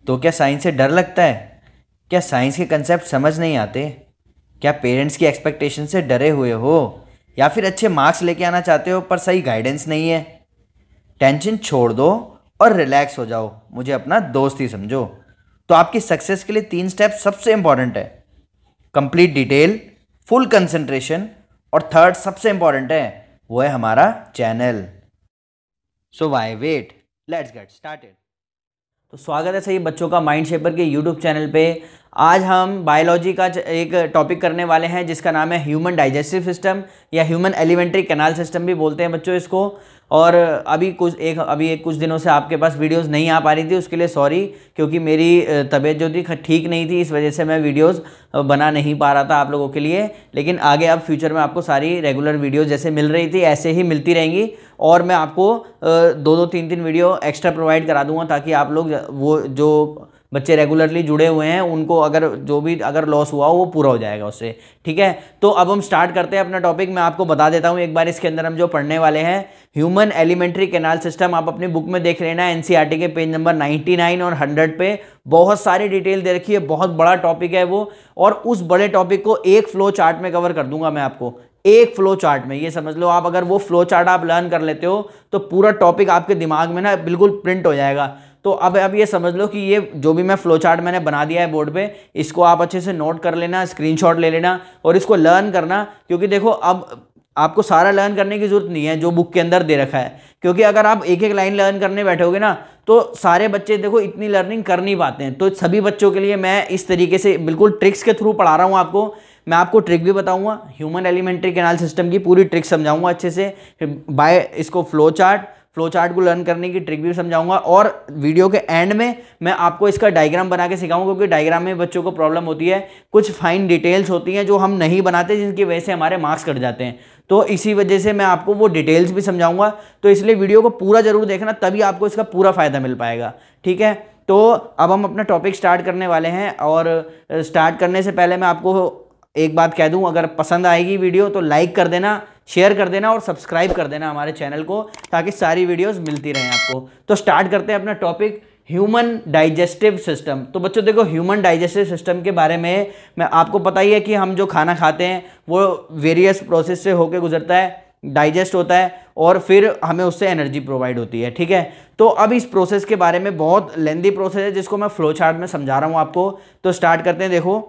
तो क्या साइंस से डर लगता है? क्या साइंस के कंसेप्ट समझ नहीं आते? क्या पेरेंट्स की एक्सपेक्टेशन से डरे हुए हो, या फिर अच्छे मार्क्स लेके आना चाहते हो पर सही गाइडेंस नहीं है? टेंशन छोड़ दो और रिलैक्स हो जाओ, मुझे अपना दोस्त ही समझो। तो आपकी सक्सेस के लिए 3 स्टेप सबसे इंपॉर्टेंट है: कंप्लीट डिटेल, फुल कंसंट्रेशन, और थर्ड सबसे इंपॉर्टेंट है, वो है हमारा channel. So why wait, let's get started. तो स्वागत है सभी बच्चों का माइंड शेपर के यूट्यूब चैनल पे। आज हम बायोलॉजी का एक टॉपिक करने वाले हैं जिसका नाम है ह्यूमन डाइजेस्टिव सिस्टम, या ह्यूमन एलिमेंट्री कैनाल सिस्टम भी बोलते हैं बच्चों इसको। और अभी कुछ दिनों से आपके पास वीडियोस नहीं आ पा रही थी, उसके लिए सॉरी, क्योंकि मेरी तबीयत जो थी ठीक नहीं थी, इस वजह से मैं वीडियोस बना नहीं पा रहा था आप लोगों के लिए। लेकिन आगे अब फ्यूचर में आपको सारी रेगुलर वीडियोस जैसे मिल रही थी ऐसे ही मिलती रहेंगी, और मैं आपको 2-3 वीडियो एक्स्ट्रा प्रोवाइड करा दूंगा, ताकि आप लोग वो जो बच्चे रेगुलरली जुड़े हुए हैं उनको अगर लॉस हुआ हो वो पूरा हो जाएगा उससे। ठीक है, तो अब हम स्टार्ट करते हैं अपना टॉपिक। मैं आपको बता देता हूं एक बार, इसके अंदर हम जो पढ़ने वाले हैं ह्यूमन एलिमेंट्री कैनाल सिस्टम। आप अपनी बुक में देख लेना, एनसीईआरटी के पेज नंबर 99 और 100 पे बहुत सारी डिटेल दे रखी है। बहुत बड़ा टॉपिक है वो, और उस बड़े टॉपिक को एक फ्लो चार्ट में कवर कर दूंगा मैं आपको, एक फ्लो चार्ट में। ये समझ लो आप, अगर वो फ्लो चार्ट आप लर्न कर लेते हो तो पूरा टॉपिक आपके दिमाग में ना बिल्कुल प्रिंट हो जाएगा। तो अब ये समझ लो कि ये जो भी मैं फ्लो चार्ट मैंने बना दिया है बोर्ड पे, इसको आप अच्छे से नोट कर लेना, स्क्रीनशॉट ले लेना और इसको लर्न करना। क्योंकि देखो, अब आपको सारा लर्न करने की जरूरत नहीं है जो बुक के अंदर दे रखा है, क्योंकि अगर आप एक एक लाइन लर्न करने बैठोगे ना तो सारे बच्चे देखो इतनी लर्निंग कर नहीं पाते हैं। तो सभी बच्चों के लिए मैं इस तरीके से बिल्कुल ट्रिक्स के थ्रू पढ़ा रहा हूँ आपको। मैं आपको ट्रिक भी बताऊंगा, ह्यूमन एलिमेंट्री कैनाल सिस्टम की पूरी ट्रिक समझाऊंगा अच्छे से, बाय इसको फ्लो चार्ट को लर्न करने की ट्रिक भी समझाऊंगा, और वीडियो के एंड में मैं आपको इसका डायग्राम बना के सिखाऊंगा, क्योंकि डायग्राम में बच्चों को प्रॉब्लम होती है, कुछ फाइन डिटेल्स होती हैं जो हम नहीं बनाते, जिनकी वजह से हमारे मार्क्स कट जाते हैं। तो इसी वजह से मैं आपको वो डिटेल्स भी समझाऊंगा। तो इसलिए वीडियो को पूरा जरूर देखना, तभी आपको इसका पूरा फायदा मिल पाएगा। ठीक है, तो अब हम अपना टॉपिक स्टार्ट करने वाले हैं, और स्टार्ट करने से पहले मैं आपको एक बात कह दूं, अगर पसंद आएगी वीडियो तो लाइक कर देना, शेयर कर देना और सब्सक्राइब कर देना हमारे चैनल को, ताकि सारी वीडियोस मिलती रहें आपको। तो स्टार्ट करते हैं अपना टॉपिक, ह्यूमन डाइजेस्टिव सिस्टम। तो बच्चों देखो, ह्यूमन डाइजेस्टिव सिस्टम के बारे में मैं आपको पता ही है कि हम जो खाना खाते हैं वो वेरियस प्रोसेस से होकर गुजरता है, डाइजेस्ट होता है, और फिर हमें उससे एनर्जी प्रोवाइड होती है। ठीक है, तो अब इस प्रोसेस के बारे में बहुत लेंदी प्रोसेस है, जिसको मैं फ्लो चार्ट में समझा रहा हूँ आपको। तो स्टार्ट करते हैं। देखो,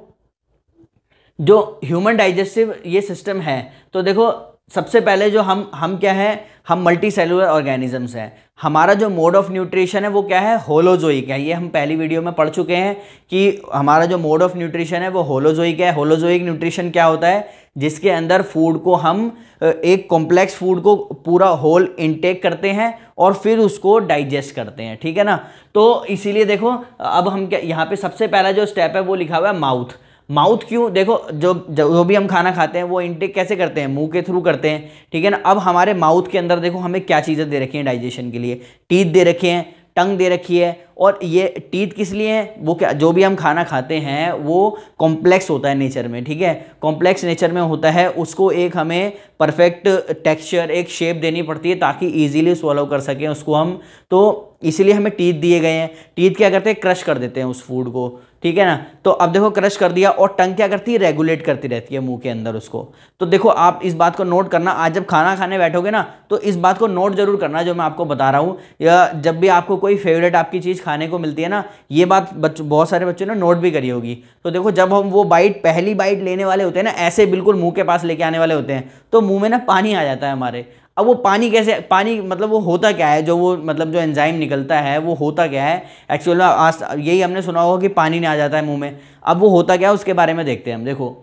जो ह्यूमन डाइजेस्टिव ये सिस्टम है, तो देखो सबसे पहले जो हम क्या है, हम मल्टी सेलुलर ऑर्गेनिजम्स हैं। हमारा जो मोड ऑफ न्यूट्रिशन है वो क्या है, होलोजोइक है। ये हम पहली वीडियो में पढ़ चुके हैं कि हमारा जो मोड ऑफ न्यूट्रिशन है वो होलोजोइक है। होलोजोइक न्यूट्रिशन क्या होता है, जिसके अंदर फूड को हम एक कॉम्प्लेक्स फूड को पूरा होल इनटेक करते हैं और फिर उसको डाइजेस्ट करते हैं। ठीक है ना, तो इसीलिए देखो, अब हम क्या, यहाँ पे सबसे पहला जो स्टेप है वो लिखा हुआ है माउथ। माउथ क्यों, देखो जो भी हम खाना खाते हैं वो इनटेक कैसे करते हैं, मुंह के थ्रू करते हैं। ठीक है ना, अब हमारे माउथ के अंदर देखो हमें क्या चीज़ें दे रखी हैं डाइजेशन के लिए, टीथ दे रखी हैं, टंग दे रखी है। और ये टीथ किस लिए हैं, वो क्या, जो भी हम खाना खाते हैं वो कॉम्प्लेक्स होता है नेचर में। ठीक है, कॉम्प्लेक्स नेचर में होता है, उसको एक हमें परफेक्ट टेक्सचर, एक शेप देनी पड़ती है ताकि इजीली स्वॉलो कर सकें उसको हम। तो इसीलिए हमें टीथ दिए गए हैं। टीथ क्या करते हैं, क्रश कर देते हैं उस फूड को। ठीक है ना, तो अब देखो क्रश कर दिया, और टंग क्या करती है, रेगुलेट करती रहती है मुंह के अंदर उसको। तो देखो आप इस बात को नोट करना, आज जब खाना खाने बैठोगे ना तो इस बात को नोट जरूर करना जो मैं आपको बता रहा हूँ, या जब भी आपको कोई फेवरेट आपकी चीज़ खाने को मिलती है ना, ये बात बहुत सारे बच्चों ने नोट भी करी होगी। तो देखो, जब हम वो पहली बाइट लेने वाले होते हैं ना, ऐसे बिल्कुल मुंह के पास लेके आने वाले होते हैं, तो मुंह में ना पानी आ जाता है हमारे। अब वो पानी कैसे, पानी मतलब वो होता क्या है, जो एंजाइम निकलता है वो होता क्या है एक्चुअल में, आज यही हमने सुना होगा कि पानी नहीं आ जाता है मुंह में। अब वो होता क्या है उसके बारे में देखते हैं हम। देखो,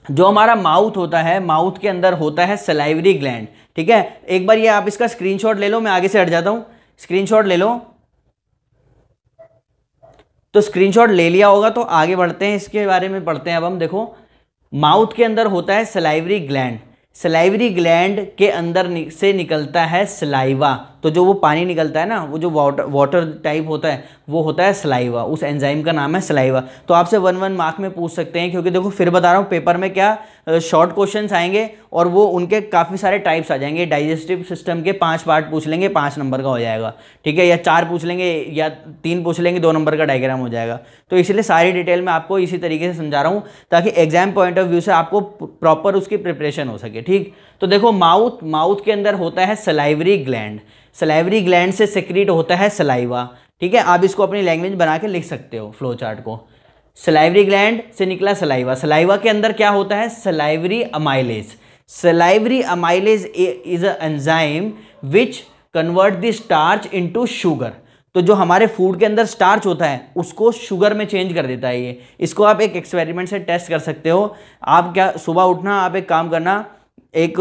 जो हमारा माउथ होता है, माउथ के अंदर होता है सलाइवरी ग्लैंड। ठीक है, एक बार ये आप इसका स्क्रीनशॉट ले लो, मैं आगे से हट जाता हूं, स्क्रीनशॉट ले लो। तो स्क्रीनशॉट ले लिया होगा, तो आगे बढ़ते हैं, इसके बारे में पढ़ते हैं अब हम। देखो, माउथ के अंदर होता है सलाइवरी ग्लैंड, सलाइवरी ग्लैंड के अंदर से निकलता है सलाइवा। तो जो वो पानी निकलता है ना, वो जो वाटर टाइप होता है, वो होता है सलाइवा। उस एंजाइम का नाम है सलाइवा। तो आपसे 1 मार्क में पूछ सकते हैं, क्योंकि देखो फिर बता रहा हूँ, पेपर में क्या शॉर्ट क्वेश्चंस आएंगे और वो उनके काफ़ी सारे टाइप्स आ जाएंगे। डाइजेस्टिव सिस्टम के 5 पार्ट पूछ लेंगे, 5 नंबर का हो जाएगा, ठीक है, या 4 पूछ लेंगे या 3 पूछ लेंगे, 2 नंबर का डायग्राम हो जाएगा। तो इसलिए सारी डिटेल में आपको इसी तरीके से समझा रहा हूँ, ताकि एग्जाम पॉइंट ऑफ व्यू से आपको प्रॉपर उसकी प्रिपरेशन हो सके, ठीक। तो देखो माउथ के अंदर होता है सलाइवरी ग्लैंड, सलाइवरी ग्लैंड से सेक्रीट होता है सलाइवा, ठीक है। आप इसको अपनी लैंग्वेज बना के लिख सकते हो फ्लो चार्ट को। सलाइवरी ग्लैंड से निकला सलाइवा, सलाइवा के अंदर क्या होता है, salivary amylase. Salivary amylase is a enzyme which convert the starch into sugar. तो जो हमारे फूड के अंदर स्टार्च होता है उसको शुगर में चेंज कर देता है ये। इसको आप एक एक्सपेरिमेंट से टेस्ट कर सकते हो। आप क्या, सुबह उठना, आप एक काम करना, एक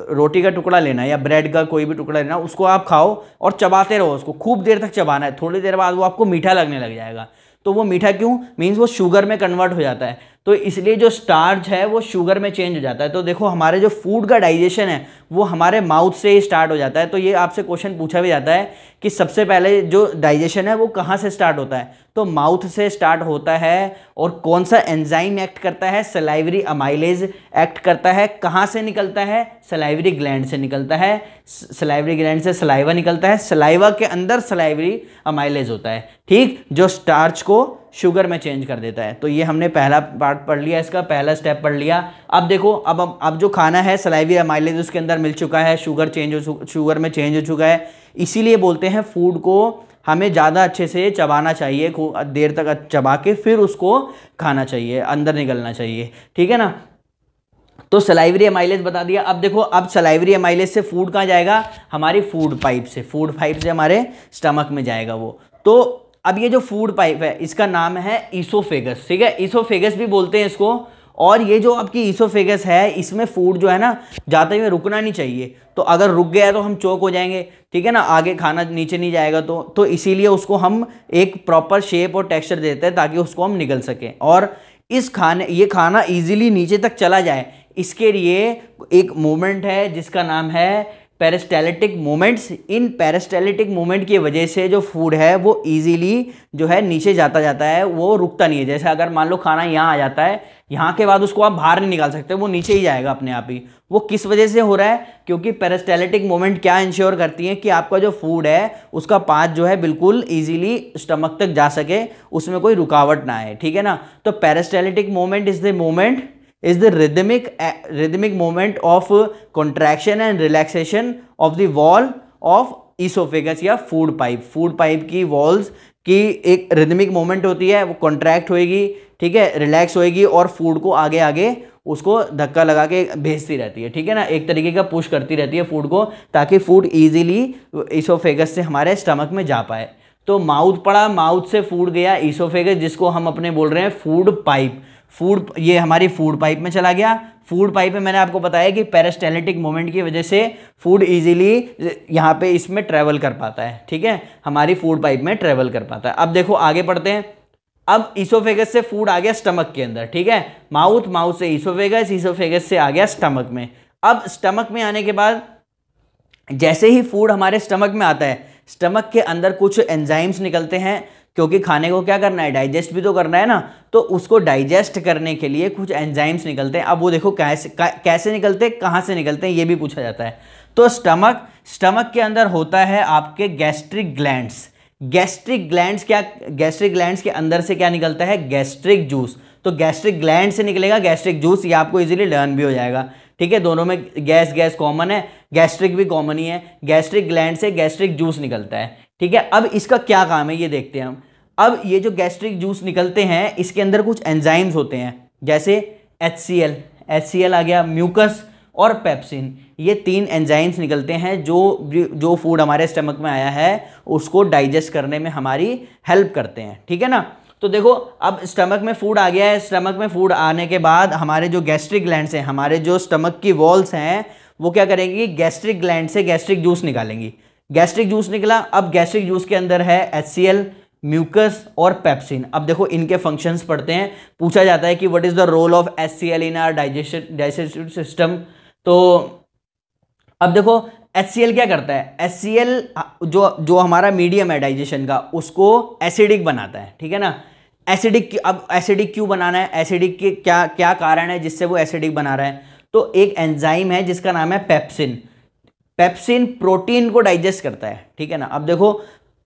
रोटी का टुकड़ा लेना या ब्रेड का कोई भी टुकड़ा लेना, उसको आप खाओ और चबाते रहो, उसको खूब देर तक चबाना है। थोड़ी देर बाद वो आपको मीठा लगने लग जाएगा। तो वो मीठा क्यों, मीन्स वो शुगर में कन्वर्ट हो जाता है। तो इसलिए जो स्टार्च है वो शुगर में चेंज हो जाता है। तो देखो हमारे जो फूड का डाइजेशन है वो हमारे माउथ से ही स्टार्ट हो जाता है। तो ये आपसे क्वेश्चन पूछा भी जाता है कि सबसे पहले जो डाइजेशन है वो कहाँ से स्टार्ट होता है, तो माउथ से स्टार्ट होता है। और कौन सा एंजाइम एक्ट करता है, सलाइवरी अमाइलेज एक्ट करता है। कहाँ से निकलता है, सलाइवरी ग्लैंड से निकलता है। सलाइवरी ग्लैंड से सलाइवा निकलता है, सलाइवा के अंदर सलाइवरी अमाइलेज होता है, ठीक, जो स्टार्च को शुगर में चेंज कर देता है। तो ये हमने पहला पार्ट पढ़ लिया, इसका पहला स्टेप पढ़ लिया। अब देखो, अब जो खाना है सलाइवरी अमाइलेज उसके अंदर मिल चुका है, शुगर में चेंज हो चुका है। इसीलिए बोलते हैं फूड को हमें ज़्यादा अच्छे से चबाना चाहिए, देर तक चबा के फिर उसको खाना चाहिए, अंदर निकलना चाहिए, ठीक है ना। तो सलाइवरी अमाइलेज बता दिया। अब देखो, अब सलाइवरी अमाइलेज से फूड कहाँ जाएगा, हमारी फूड पाइप से हमारे स्टमक में जाएगा वो। तो अब ये जो फूड पाइप है इसका नाम है ईसोफेगस, ठीक है, ईसोफेगस भी बोलते हैं इसको। और ये जो आपकी ईसोफेगस है इसमें फूड जो है ना जाते हुए रुकना नहीं चाहिए। तो अगर रुक गया तो हम चोक हो जाएंगे, ठीक है ना, आगे खाना नीचे नहीं जाएगा। तो इसीलिए उसको हम एक प्रॉपर शेप और टेक्सचर देते हैं ताकि उसको हम निगल सकें और ये खाना इजीली नीचे तक चला जाए। इसके लिए एक मूवमेंट है जिसका नाम है पेरिस्टाल्टिक मूवमेंट्स। इन पेरिस्टाल्टिक मूवमेंट की वजह से जो फूड है वो इजीली जो है नीचे जाता है, वो रुकता नहीं है। जैसे अगर मान लो खाना यहाँ आ जाता है, यहाँ के बाद उसको आप बाहर नहीं निकाल सकते, वो नीचे ही जाएगा अपने आप ही। वो किस वजह से हो रहा है, क्योंकि पेरिस्टाल्टिक मूवमेंट क्या इंश्योर करती है कि आपका जो फूड है उसका पाथ जो है बिल्कुल ईजिली स्टमक तक जा सके, उसमें कोई रुकावट ना आए, ठीक है ना। तो peristaltic movement is the rhythmic movement of contraction and relaxation of the wall of esophagus या फूड पाइप की वॉल्स की एक रिदमिक मूवमेंट होती है, वो कॉन्ट्रैक्ट होएगी, ठीक है, रिलैक्स होएगी और फूड को आगे आगे उसको धक्का लगा के भेजती रहती है, ठीक है ना, एक तरीके का पुश करती रहती है फूड को, ताकि फूड इजीली ईसोफेगस से हमारे स्टमक में जा पाए। तो माउथ पड़ा, माउथ से फूड गया ईसोफेगस, जिसको हम अपने बोल रहे हैं फूड पाइप। ये हमारी फूड पाइप में चला गया। फूड पाइप में मैंने आपको बताया कि पेरिस्टाल्टिक मूवमेंट की वजह से फूड इजीली यहाँ पे इसमें ट्रेवल कर पाता है, ठीक है, हमारी फूड पाइप में ट्रेवल कर पाता है। अब देखो आगे पढ़ते हैं। अब ईसोफेगस से फूड आ गया स्टमक के अंदर, ठीक है, माउथ से ईसोफेगस से आ गया स्टमक में। अब स्टमक में आने के बाद जैसे ही फूड हमारे स्टमक में आता है, स्टमक के अंदर कुछ एंजाइम्स निकलते हैं, क्योंकि खाने को क्या करना है, डाइजेस्ट भी तो करना है ना। तो उसको डाइजेस्ट करने के लिए कुछ एंजाइम्स निकलते हैं। अब वो देखो कैसे निकलते हैं, कहाँ से निकलते हैं, ये भी पूछा जाता है। तो स्टमक के अंदर होता है आपके गैस्ट्रिक ग्लैंड्स। गैस्ट्रिक ग्लैंड्स के अंदर से क्या निकलता है, गैस्ट्रिक जूस। तो गैस्ट्रिक ग्लैंड से निकलेगा गैस्ट्रिक जूस, ये आपको इजीली लर्न भी हो जाएगा, ठीक है। दोनों में गैस कॉमन है, गैस्ट्रिक भी कॉमन ही है। गैस्ट्रिक ग्लैंड से गैस्ट्रिक जूस निकलता है, ठीक है। अब इसका क्या काम है ये देखते हैं हम। अब ये जो गैस्ट्रिक जूस निकलते हैं इसके अंदर कुछ एंजाइम्स होते हैं, जैसे HCl आ गया, म्यूकस और पेप्सिन। ये 3 एंजाइम्स निकलते हैं जो फूड हमारे स्टमक में आया है उसको डाइजेस्ट करने में हमारी हेल्प करते हैं, ठीक है ना। तो देखो अब स्टमक में फूड आ गया है। स्टमक में फूड आने के बाद हमारे जो गैस्ट्रिक ग्लैंड्स हैं, हमारे जो स्टमक की वॉल्स हैं, वो क्या करेंगी, गैस्ट्रिक ग्लैंड से गैस्ट्रिक जूस निकालेंगी। गैस्ट्रिक जूस निकला, अब गैस्ट्रिक जूस के अंदर है HCl, म्यूकस और पेप्सिन। अब देखो इनके फंक्शंस पढ़ते हैं। पूछा जाता है कि what is the role of HCl in our digestive system. तो अब देखो HCl क्या करता है, HCl जो जो हमारा मीडियम है डाइजेशन का उसको एसिडिक बनाता है, ठीक है ना। एसिडिक, अब एसिडिक क्यों बनाना है, एसिडिक के क्या क्या कारण है जिससे वो एसिडिक बना रहा है। तो एक एंजाइम है जिसका नाम है पेप्सिन। पेप्सिन प्रोटीन को डाइजेस्ट करता है, ठीक है ना। अब देखो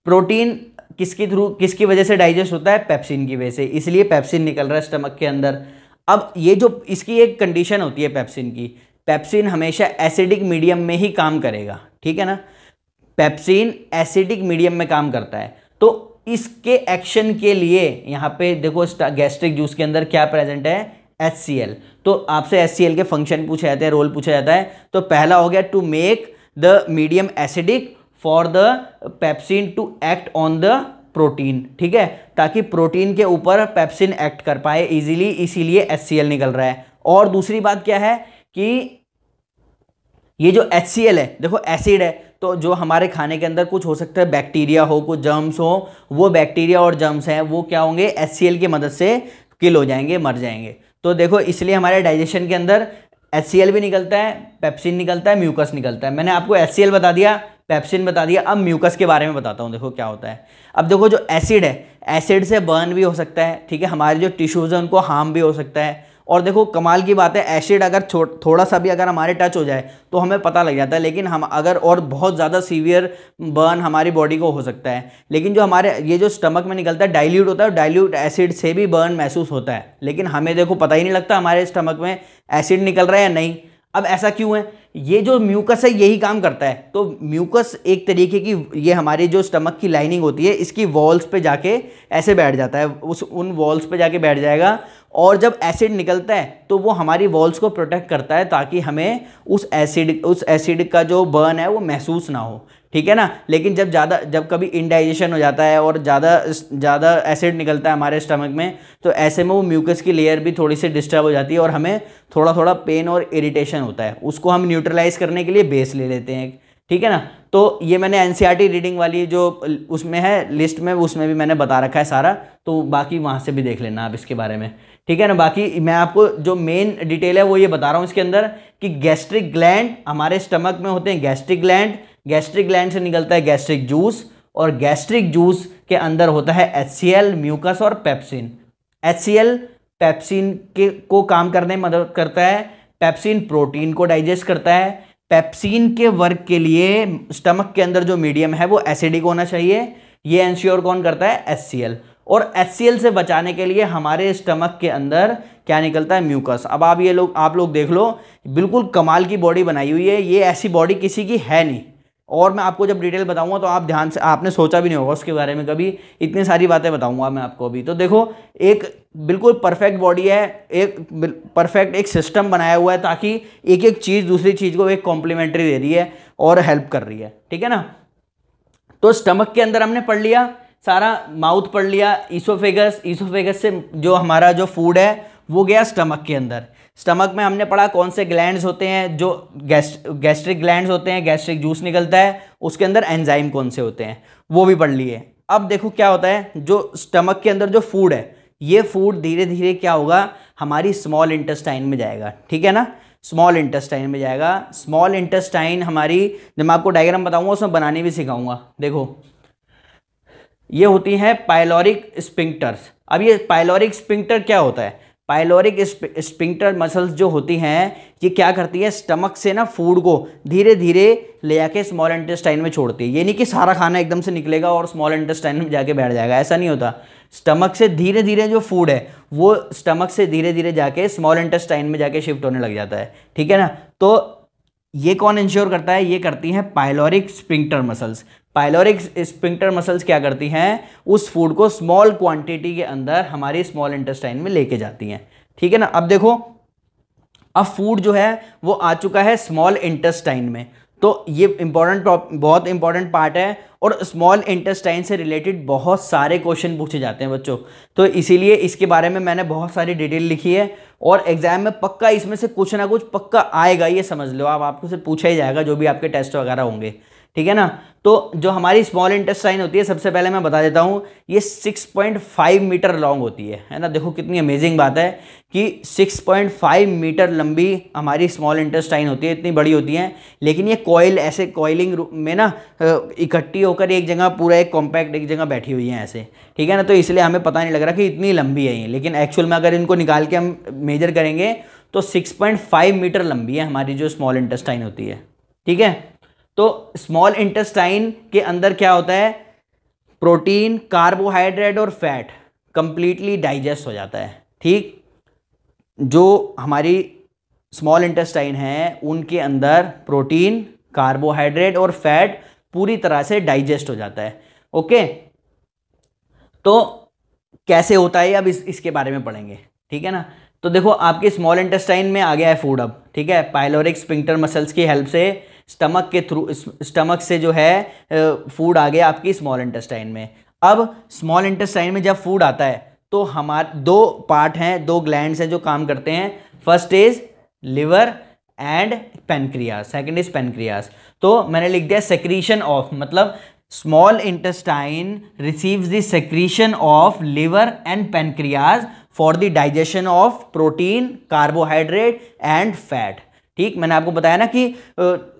प्रोटीन किसकी वजह से डाइजेस्ट होता है, पेप्सिन की वजह से, इसलिए पेप्सिन निकल रहा है स्टमक के अंदर। अब ये जो इसकी एक कंडीशन होती है पेप्सिन की, पेप्सिन हमेशा एसिडिक मीडियम में ही काम करेगा, ठीक है ना। पेप्सिन एसिडिक मीडियम में काम करता है, तो इसके एक्शन के लिए यहाँ पे देखो गैस्ट्रिक जूस के अंदर क्या प्रेजेंट है, HCl। तो आपसे HCl के फंक्शन पूछे जाते हैं, रोल पूछा जाता है। तो पहला हो गया to make the medium acidic for the pepsin to act on the protein, ठीक है, ताकि प्रोटीन के ऊपर पेप्सिन एक्ट कर पाए इजीली, इसीलिए HCl निकल रहा है। और दूसरी बात क्या है कि ये जो HCl है, देखो एसिड है, तो जो हमारे खाने के अंदर कुछ हो सकता है, बैक्टीरिया हो, कुछ जर्म्स हो, वो बैक्टीरिया और जर्म्स हैं वो क्या होंगे, HCl की मदद से किल हो जाएंगे, मर जाएंगे। तो देखो इसलिए हमारे डाइजेशन के अंदर HCl भी निकलता है, पेप्सिन निकलता है, म्यूकस निकलता है। मैंने आपको HCl बता दिया, पेप्सिन बता दिया, अब म्यूकस के बारे में बताता हूँ। देखो क्या होता है। अब देखो जो एसिड है, एसिड से बर्न भी हो सकता है, ठीक है, हमारे जो टिश्यूज़ हैं उनको हार्म भी हो सकता है। और देखो कमाल की बात है, एसिड अगर थोड़ा सा भी अगर हमारे टच हो जाए तो हमें पता लग जाता है, लेकिन हम अगर और बहुत ज़्यादा सीवियर बर्न हमारी बॉडी को हो सकता है। लेकिन जो हमारे ये जो स्टमक में निकलता है डाइल्यूट होता है, डाइल्यूट एसिड से भी बर्न महसूस होता है, लेकिन हमें देखो पता ही नहीं लगता हमारे स्टमक में एसिड निकल रहा है या नहीं। अब ऐसा क्यों है, ये जो म्यूकस है यही काम करता है। तो म्यूकस एक तरीके की, ये हमारी जो स्टमक की लाइनिंग होती है इसकी वॉल्स पे जाके ऐसे बैठ जाता है, उन वॉल्स पे जाके बैठ जाएगा, और जब एसिड निकलता है तो वो हमारी वॉल्स को प्रोटेक्ट करता है ताकि हमें उस एसिड का जो बर्न है वो महसूस ना हो, ठीक है ना। लेकिन जब कभी इनडाइजेशन हो जाता है और ज़्यादा एसिड निकलता है हमारे स्टमक में, तो ऐसे में वो म्यूकस की लेयर भी थोड़ी सी डिस्टर्ब हो जाती है और हमें थोड़ा थोड़ा पेन और इरिटेशन होता है। उसको हम न्यूट्रलाइज करने के लिए बेस ले लेते हैं, ठीक है ना। तो ये मैंने NCERT रीडिंग वाली जो उसमें है लिस्ट में, उसमें भी मैंने बता रखा है सारा, तो बाकी वहाँ से भी देख लेना आप इसके बारे में, ठीक है ना। बाकी मैं आपको जो मेन डिटेल है वो ये बता रहा हूँ इसके अंदर कि गैस्ट्रिक ग्लैंड हमारे स्टमक में होते हैं, गैस्ट्रिक ग्लैंड से निकलता है गैस्ट्रिक जूस, और गैस्ट्रिक जूस के अंदर होता है HCl, म्यूकस और पेप्सिन। HCl पेप्सिन को काम करने में मदद करता है, पेप्सिन प्रोटीन को डाइजेस्ट करता है। पेप्सिन के वर्क के लिए स्टमक के अंदर जो मीडियम है वो एसिडिक होना चाहिए, ये इंश्योर कौन करता है, HCl। और HCl से बचाने के लिए हमारे स्टमक के अंदर क्या निकलता है, म्यूकस। अब आप लोग देख लो, बिल्कुल कमाल की बॉडी बनाई हुई है, ये ऐसी बॉडी किसी की है नहीं। और मैं आपको जब डिटेल बताऊंगा तो आप ध्यान से, आपने सोचा भी नहीं होगा उसके बारे में कभी, इतनी सारी बातें बताऊंगा मैं आपको अभी। तो देखो एक बिल्कुल परफेक्ट बॉडी है, एक परफेक्ट एक सिस्टम बनाया हुआ है ताकि एक एक चीज़ दूसरी चीज़ को एक कॉम्प्लीमेंट्री दे रही है और हेल्प कर रही है, ठीक है ना। तो स्टमक के अंदर हमने पढ़ लिया सारा, माउथ पढ़ लिया, ईसोफेगस से जो हमारा जो फूड है वो गया स्टमक के अंदर। स्टमक में हमने पढ़ा कौन से ग्लैंड्स होते हैं, जो गैस्ट्रिक ग्लैंड्स होते हैं, गैस्ट्रिक जूस निकलता है, उसके अंदर एंजाइम कौन से होते हैं वो भी पढ़ लिए। अब देखो क्या होता है, जो स्टमक के अंदर जो फूड है, ये फूड धीरे धीरे क्या होगा, हमारी स्मॉल इंटेस्टाइन में जाएगा, ठीक है ना, स्मॉल इंटेस्टाइन में जाएगा। स्मॉल इंटेस्टाइन हमारी, जब मैं आपको डायग्राम बताऊंगा उसमें बनाने भी सिखाऊंगा। देखो ये होती हैं पाइलोरिक स्फिंक्टर्स। अब ये पाइलोरिक स्फिंक्टर क्या होता है, पाइलोरिक स्फिंक्टर मसल्स जो होती हैं ये क्या करती है, स्टमक से ना फूड को धीरे धीरे ले जाके स्मॉल इंटेस्टाइन में छोड़ती है। ये नहीं कि सारा खाना एकदम से निकलेगा और स्मॉल इंटेस्टाइन में जाके बैठ जाएगा, ऐसा नहीं होता। स्टमक से धीरे धीरे जो फूड है वो स्टमक से धीरे धीरे जाके स्मॉल इंटेस्टाइन में जाके शिफ्ट होने लग जाता है, ठीक है ना। तो ये कौन इंश्योर करता है, ये करती हैं pyloric sphincter muscles. Pyloric sphincter muscles क्या करती हैं, उस फूड को स्मॉल क्वांटिटी के अंदर हमारी स्मॉल इंटेस्टाइन में लेके जाती हैं, ठीक है ना। अब देखो, अब फूड जो है वो आ चुका है स्मॉल इंटेस्टाइन में, तो ये बहुत इंपॉर्टेंट पार्ट है, और स्मॉल इंटेस्टाइन से रिलेटेड बहुत सारे क्वेश्चन पूछे जाते हैं बच्चों। तो इसीलिए इसके बारे में मैंने बहुत सारी डिटेल लिखी है, और एग्जाम में पक्का इसमें से कुछ ना कुछ पक्का आएगा, ये समझ लो आप, आपको से पूछा ही जाएगा जो भी आपके टेस्ट वगैरह होंगे, ठीक है ना। तो जो हमारी स्मॉल इंटेस्टाइन होती है, सबसे पहले मैं बता देता हूँ, ये 6.5 मीटर लॉन्ग होती है ना। देखो कितनी अमेजिंग बात है कि 6.5 मीटर लंबी हमारी स्मॉल इंटेस्टाइन होती है, इतनी बड़ी होती है। लेकिन ये कॉइल ऐसे कॉइलिंग में ना इकट्ठी होकर एक जगह पूरा एक कॉम्पैक्ट एक जगह बैठी हुई है ऐसे, ठीक है ना। तो इसलिए हमें पता नहीं लग रहा कि इतनी लंबी है ये, लेकिन एक्चुअल में अगर इनको निकाल के हम मेजर करेंगे तो 6.5 मीटर लंबी है हमारी जो स्मॉल इंटेस्टाइन होती है, ठीक है। तो स्मॉल इंटेस्टाइन के अंदर क्या होता है, प्रोटीन, कार्बोहाइड्रेट और फैट कंप्लीटली डाइजेस्ट हो जाता है, ठीक। जो हमारी स्मॉल इंटेस्टाइन है उनके अंदर प्रोटीन, कार्बोहाइड्रेट और फैट पूरी तरह से डाइजेस्ट हो जाता है, ओके। तो कैसे होता है अब इसके बारे में पढ़ेंगे, ठीक है ना। तो देखो आपके स्मॉल इंटेस्टाइन में आ गया है फूड अब, ठीक है। पाइलोरिक स्फिंक्टर मसल्स की हेल्प से स्टमक के थ्रू, स्टमक से जो है फूड आ गया आपकी स्मॉल इंटेस्टाइन में। अब स्मॉल इंटेस्टाइन में जब फूड आता है तो हमारे दो पार्ट हैं, दो ग्लैंड्स हैं जो काम करते हैं। First is liver and pancreas, second is pancreas. तो मैंने लिख दिया सेक्रीशन ऑफ, मतलब small intestine receives the secretion of liver and pancreas for the digestion of protein, carbohydrate and fat, ठीक। मैंने आपको बताया ना कि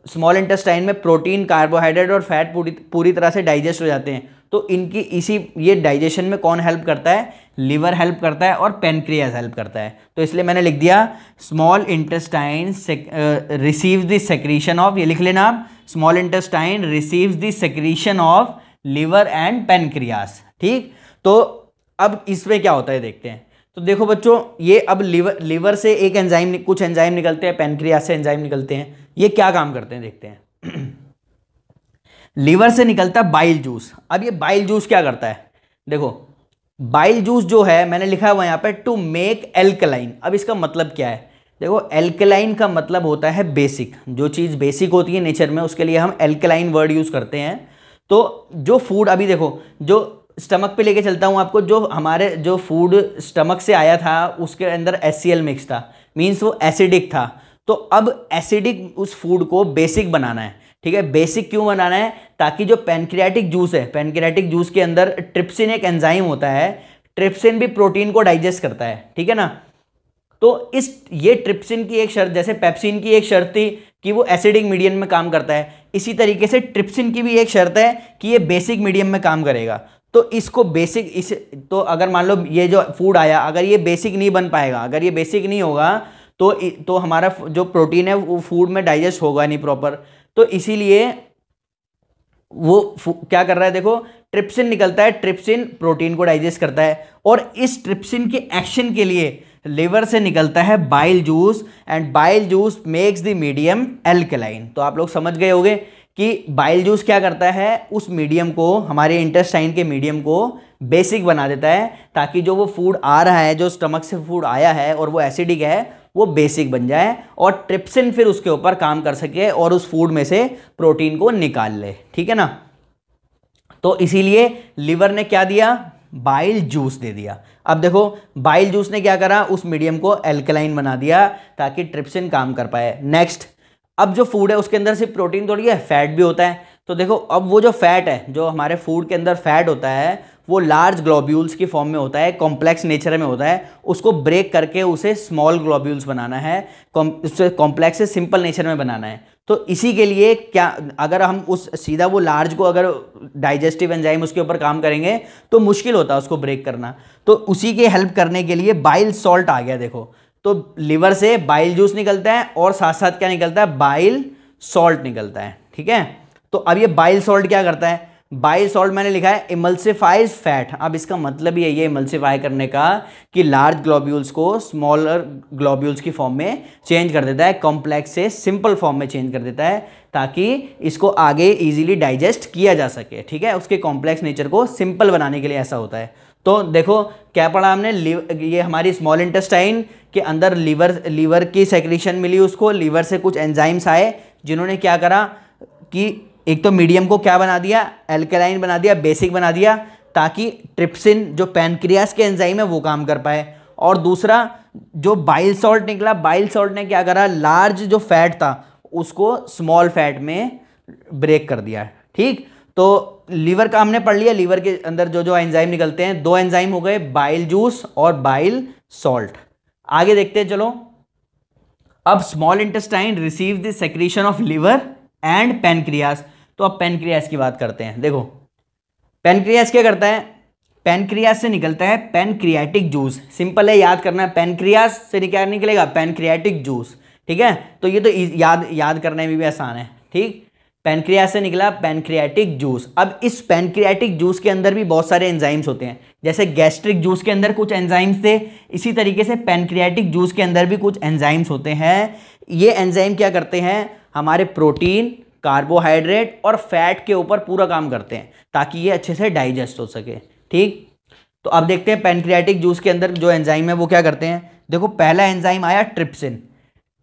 स्मॉल इंटेस्टाइन में प्रोटीन, कार्बोहाइड्रेट और फैट पूरी तरह से डाइजेस्ट हो जाते हैं। तो इनकी ये डाइजेशन में कौन हेल्प करता है, लिवर हेल्प करता है और पेनक्रियास हेल्प करता है। तो इसलिए मैंने लिख दिया small intestine receives the secretion of, ये लिख लेना आप, small intestine receives the secretion of liver and pancreas, ठीक। तो अब इसमें क्या होता है देखते हैं। तो देखो बच्चों, ये अब लिवर से एक एंजाइम, कुछ एंजाइम निकलते हैं, पेनक्रियास से एंजाइम निकलते हैं। ये क्या काम करते हैं देखते हैं। लिवर से निकलता है बाइल जूस। अब ये बाइल जूस क्या करता है, देखो बाइल जूस जो है मैंने लिखा हुआ यहाँ पे टू मेक एल्कलाइन। अब इसका मतलब क्या है, देखो एल्कलाइन का मतलब होता है बेसिक, जो चीज़ बेसिक होती है नेचर में उसके लिए हम एल्कलाइन वर्ड यूज़ करते हैं। तो जो फूड, अभी देखो जो स्टमक पे लेके चलता हूँ आपको, जो हमारे जो फूड स्टमक से आया था उसके अंदर HCl मिक्स था, मीन्स वो एसिडिक था। तो अब एसिडिक उस फूड को बेसिक बनाना है, ठीक है। बेसिक क्यों बनाना है, ताकि जो पैनक्रियाटिक जूस है, पैनक्रियाटिक जूस के अंदर ट्रिप्सिन एक एंजाइम होता है, ट्रिप्सिन भी प्रोटीन को डाइजेस्ट करता है, ठीक है ना। तो ये ट्रिप्सिन की एक शर्त, जैसे पेप्सिन की एक शर्त थी कि वो एसिडिक मीडियम में काम करता है, इसी तरीके से ट्रिप्सिन की भी एक शर्त है कि ये बेसिक मीडियम में काम करेगा। तो इसको बेसिक, तो अगर मान लो ये जो फूड आया, अगर ये बेसिक नहीं बन पाएगा, अगर ये बेसिक नहीं होगा तो हमारा जो प्रोटीन है वो फूड में डाइजेस्ट होगा नहीं प्रॉपर। तो इसीलिए वो क्या कर रहा है, देखो ट्रिप्सिन निकलता है, ट्रिप्सिन प्रोटीन को डाइजेस्ट करता है, और इस ट्रिप्सिन के एक्शन के लिए लिवर से निकलता है bile juice, and bile juice makes the medium alkaline. तो आप लोग समझ गए होंगे कि बाइल जूस क्या करता है, उस मीडियम को, हमारे इंटेस्टाइन के मीडियम को बेसिक बना देता है, ताकि जो वो फूड आ रहा है, जो स्टमक से फूड आया है और वो एसिडिक है, वो बेसिक बन जाए, और ट्रिप्सिन फिर उसके ऊपर काम कर सके और उस फूड में से प्रोटीन को निकाल ले, ठीक है ना। तो इसीलिए लिवर ने क्या दिया, बाइल जूस दे दिया। अब देखो बाइल जूस ने क्या करा, उस मीडियम को एल्कलाइन बना दिया ताकि ट्रिप्सिन काम कर पाए। नेक्स्ट, अब जो फूड है उसके अंदर सिर्फ प्रोटीन थोड़ी है, फैट भी होता है। तो देखो अब वो जो फैट है, जो हमारे फूड के अंदर फैट होता है, वो लार्ज ग्लोब्यूल्स की फॉर्म में होता है, कॉम्प्लेक्स नेचर में होता है। उसको ब्रेक करके उसे स्मॉल ग्लोब्यूल्स बनाना है, कॉम्प्लेक्स से सिंपल नेचर में बनाना है। तो इसी के लिए क्या, अगर हम उस सीधा वो लार्ज को अगर डाइजेस्टिव एंजाइम उसके ऊपर काम करेंगे तो मुश्किल होता है उसको ब्रेक करना। तो उसी के हेल्प करने के लिए बाइल सॉल्ट आ गया। देखो तो लिवर से बाइल जूस निकलता है और साथ साथ क्या निकलता है, बाइल सॉल्ट निकलता है, ठीक है। तो अब ये बाइल सॉल्ट क्या करता है, बाइल सॉल्ट मैंने लिखा है इमल्सिफाइज फैट। अब इसका मतलब ही है ये इमल्सिफाई करने का कि लार्ज ग्लोब्यूल्स को स्मॉलर ग्लोब्यूल्स की फॉर्म में चेंज कर देता है, कॉम्प्लेक्स से सिंपल फॉर्म में चेंज कर देता है, ताकि इसको आगे इजीली डाइजेस्ट किया जा सके, ठीक है। उसके कॉम्प्लेक्स नेचर को सिंपल बनाने के लिए ऐसा होता है। तो देखो क्या पढ़ा हमने, ये हमारी स्मॉल इंटेस्टाइन के अंदर लीवर की सेक्रीशन मिली उसको, लीवर से कुछ एंजाइम्स आए जिन्होंने क्या करा कि एक तो मीडियम को क्या बना दिया, एल्कलाइन बना दिया, बेसिक बना दिया, ताकि ट्रिप्सिन जो पैनक्रियास के एंजाइम है वो काम कर पाए। और दूसरा जो बाइल सॉल्ट निकला, बाइल सॉल्ट ने क्या करा, लार्ज जो फैट था उसको स्मॉल फैट में ब्रेक कर दिया है। ठीक, तो लीवर का हमने पढ़ लिया, लीवर के अंदर जो जो एंजाइम निकलते हैं, दो एंजाइम हो गए, बाइल जूस और बाइल सॉल्ट। आगे देखते हैं चलो। अब small intestine receive the secretion of liver and pancreas. तो अब पेनक्रियास की बात करते हैं। देखो पेनक्रियास क्या करता है, पेनक्रियास से निकलता है पेनक्रियाटिक जूस। सिंपल है, याद करना है, पेनक्रियास से क्या निकलेगा, पेनक्रियाटिक जूस। ठीक है, तो ये तो याद करने में भी आसान है। ठीक, पेनक्रियास से निकला पेनक्रियाटिक जूस। अब इस पेनक्रियाटिक जूस के अंदर भी बहुत सारे एंजाइम्स होते हैं, जैसे गैस्ट्रिक जूस के अंदर कुछ एंजाइम्स थे, इसी तरीके से पेनक्रियाटिक जूस के अंदर भी कुछ एंजाइम्स होते हैं। ये एंजाइम क्या करते हैं, हमारे प्रोटीन, कार्बोहाइड्रेट और फैट के ऊपर पूरा काम करते हैं ताकि ये अच्छे से डाइजेस्ट हो सके। ठीक, तो अब देखते हैं पेनक्रियाटिक जूस के अंदर जो एंजाइम है वो क्या करते हैं। देखो पहला एंजाइम आया ट्रिप्सिन।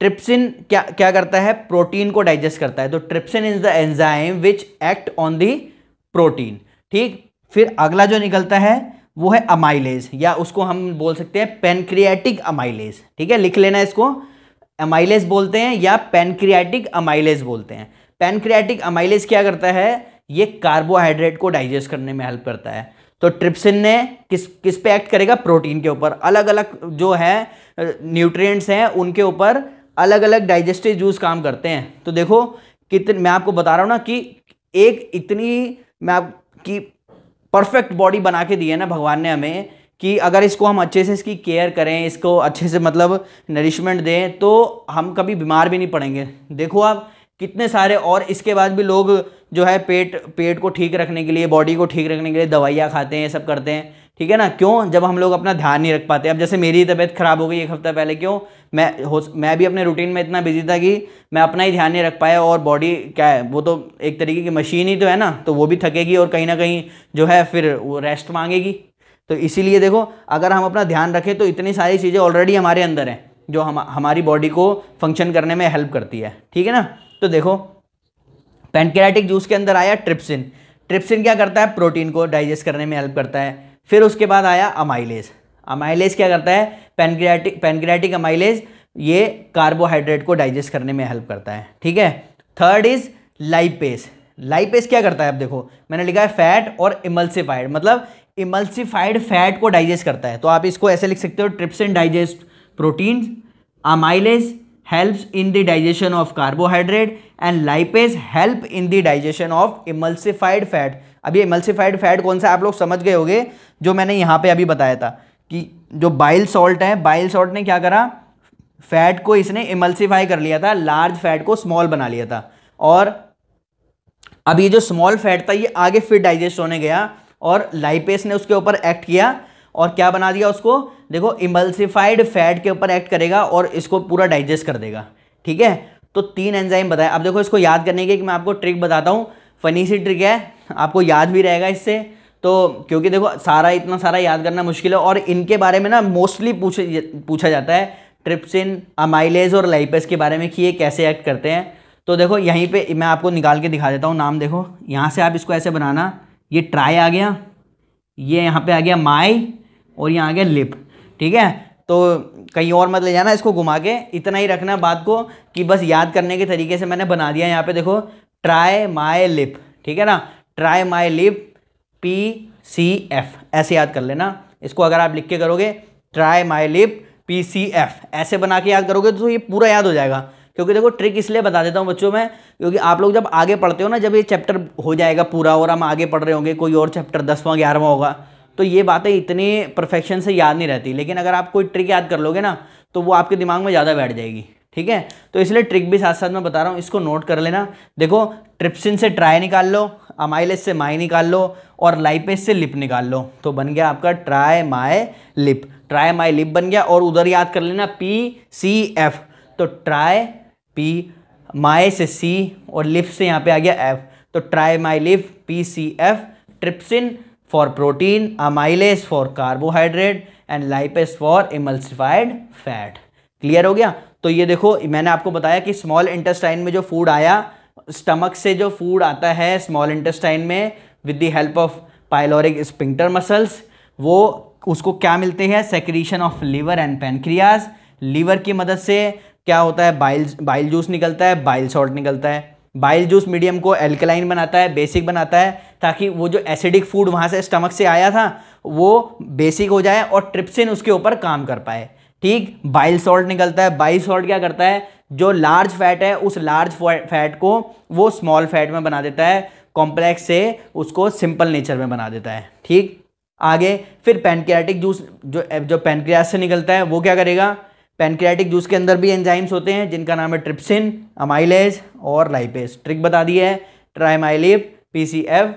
ट्रिप्सिन क्या क्या करता है, प्रोटीन को डाइजेस्ट करता है। तो trypsin is the enzyme which act on the protein. ठीक, फिर अगला जो निकलता है वो है अमाइलेज, या उसको हम बोल सकते हैं पेनक्रियाटिक अमाइलेज। ठीक है, लिख लेना इसको, अमाइलेज बोलते हैं या पेनक्रियाटिक अमाइलेज बोलते हैं। पेनक्रियाटिक अमाइलेज क्या करता है, ये कार्बोहाइड्रेट को डाइजेस्ट करने में हेल्प करता है। तो ट्रिप्सिन ने किस पे एक्ट करेगा, प्रोटीन के ऊपर। अलग अलग जो है न्यूट्रिएंट्स हैं उनके ऊपर अलग अलग डाइजेस्टिव जूस काम करते हैं। तो देखो कितने, मैं आपको बता रहा हूँ ना कि एक इतनी मैं आपकी परफेक्ट बॉडी बना के दी है ना भगवान ने हमें, कि अगर इसको हम अच्छे से इसकी केयर करें, इसको अच्छे से मतलब नरिशमेंट दें, तो हम कभी बीमार भी नहीं पड़ेंगे। देखो आप कितने सारे, और इसके बाद भी लोग जो है पेट को ठीक रखने के लिए, बॉडी को ठीक रखने के लिए दवाइयाँ खाते हैं, सब करते हैं। ठीक है ना, क्यों, जब हम लोग अपना ध्यान नहीं रख पाते। अब जैसे मेरी तबीयत खराब हो गई एक हफ्ता पहले, क्यों, मैं भी अपने रूटीन में इतना बिजी था कि मैं अपना ही ध्यान नहीं रख पाया, और बॉडी क्या है, वो तो एक तरीके की मशीन ही तो है ना, तो वो भी थकेगी और कहीं ना कहीं जो है फिर वो रेस्ट मांगेगी। तो इसीलिए देखो अगर हम अपना ध्यान रखें तो इतनी सारी चीज़ें ऑलरेडी हमारे अंदर हैं जो हमारी बॉडी को फंक्शन करने में हेल्प करती है। ठीक है ना, तो देखो पेनक्रियाटिक जूस के अंदर आया ट्रिप्सिन। ट्रिप्सिन क्या करता है, प्रोटीन को डाइजेस्ट करने में हेल्प करता है। फिर उसके बाद आया अमाइलेज। अमाइलेज क्या करता है, पेनक्रियाटिक अमाइलेज, ये कार्बोहाइड्रेट को डाइजेस्ट करने में हेल्प करता है। ठीक है, थर्ड इज लाइपेज। लाइपेज क्या करता है, अब देखो मैंने लिखा है फैट और इमल्सिफाइड, मतलब इमल्सिफाइड फैट को डाइजेस्ट करता है। तो आप इसको ऐसे लिख सकते हो, trypsin digest protein, amylase helps in the digestion of carbohydrate and lipase help in the digestion of emulsified fat। अब ये emulsified fat कौन सा आप लोग समझ गए होंगे, जो मैंने यहाँ पे अभी बताया था कि जो बाइल सॉल्ट है, बाइल सॉल्ट ने क्या करा, फैट को इसने इमल्सिफाई कर लिया था, लार्ज फैट को स्मॉल बना लिया था। और अब ये जो स्मॉल फैट था ये आगे फिर डाइजेस्ट होने गया और लाइपेस ने उसके ऊपर एक्ट किया और क्या बना दिया उसको, देखो इमल्सिफाइड फैट के ऊपर एक्ट करेगा और इसको पूरा डाइजेस्ट कर देगा। ठीक है, तो 3 एंजाइम बताया। अब देखो इसको याद करने के मैं आपको ट्रिक बताता हूँ, फनी सी ट्रिक है, आपको याद भी रहेगा इससे। तो क्योंकि देखो इतना सारा याद करना मुश्किल है और इनके बारे में ना मोस्टली पूछा जाता है, ट्रिप्सिन, अमाइलेज और लाइपेस के बारे में कि ये कैसे एक्ट करते हैं। तो देखो यहीं पे मैं आपको निकाल के दिखा देता हूँ नाम। देखो यहाँ से आप इसको ऐसे बनाना, ये ट्राई आ गया, ये यहाँ पे आ गया माई और यहाँ आ गया लिप। ठीक है, तो कहीं और मत ले जाना इसको घुमा के, इतना ही रखना बात को कि बस याद करने के तरीके से मैंने बना दिया। यहाँ पे देखो ट्राई माई लिप, ठीक है ना, ट्राई माई लिप PCF, ऐसे याद कर लेना इसको। अगर आप लिख के करोगे ट्राई माई लिप PCF ऐसे बना के याद करोगे तो ये पूरा याद हो जाएगा। क्योंकि देखो ट्रिक इसलिए बता देता हूँ बच्चों में, क्योंकि आप लोग जब आगे पढ़ते हो ना, जब ये चैप्टर हो जाएगा पूरा और हम आगे पढ़ रहे होंगे, कोई और चैप्टर 10वां 11वां होगा, तो ये बातें इतनी परफेक्शन से याद नहीं रहती। लेकिन अगर आप कोई ट्रिक याद कर लोगे ना तो वो आपके दिमाग में ज़्यादा बैठ जाएगी। ठीक है, तो इसलिए ट्रिक भी साथ साथ में बता रहा हूँ, इसको नोट कर लेना। देखो ट्रिप्सिन से ट्राई निकाल लो, अमाइलेज से माई निकाल लो और लाइपेज से लिप निकाल लो, तो बन गया आपका try my lip. Try my lip बन गया और उधर याद कर लेना PCF, तो ट्राई P, माई से C और लिप से यहाँ पे आ गया F, तो try my lip PCF। Trypsin for protein, amylase for carbohydrate and lipase for emulsified fat. Clear हो गया। तो ये देखो मैंने आपको बताया कि स्मॉल इंटेस्टाइन में जो फूड आया, स्टमक से जो फूड आता है स्मॉल इंटेस्टाइन में with the help of pyloric sphincter muscles, वो उसको क्या मिलते हैं, secretion of liver and pancreas. Liver की मदद से क्या होता है, बाइल जूस निकलता है, बाइल सॉल्ट निकलता है। बाइल जूस मीडियम को एल्कलाइन बनाता है, बेसिक बनाता है, ताकि वो जो एसिडिक फूड वहाँ से स्टमक से आया था वो बेसिक हो जाए और ट्रिप्सिन उसके ऊपर काम कर पाए। ठीक, बाइल सॉल्ट निकलता है। बाइल सॉल्ट क्या करता है, जो लार्ज फैट है उस लार्ज फैट को वो स्मॉल फैट में बना देता है, कॉम्प्लेक्स से उसको सिंपल नेचर में बना देता है। ठीक, आगे फिर पैनक्रियाटिक जूस जो पैनक्रियास से निकलता है वो क्या करेगा, पैनक्रियाटिक जूस के अंदर भी एंजाइम्स होते हैं जिनका नाम है ट्रिप्सिन, अमाइलेज और लाइपेज। ट्रिक बता दी है, ट्राइमाइलिप, पीसीएफ।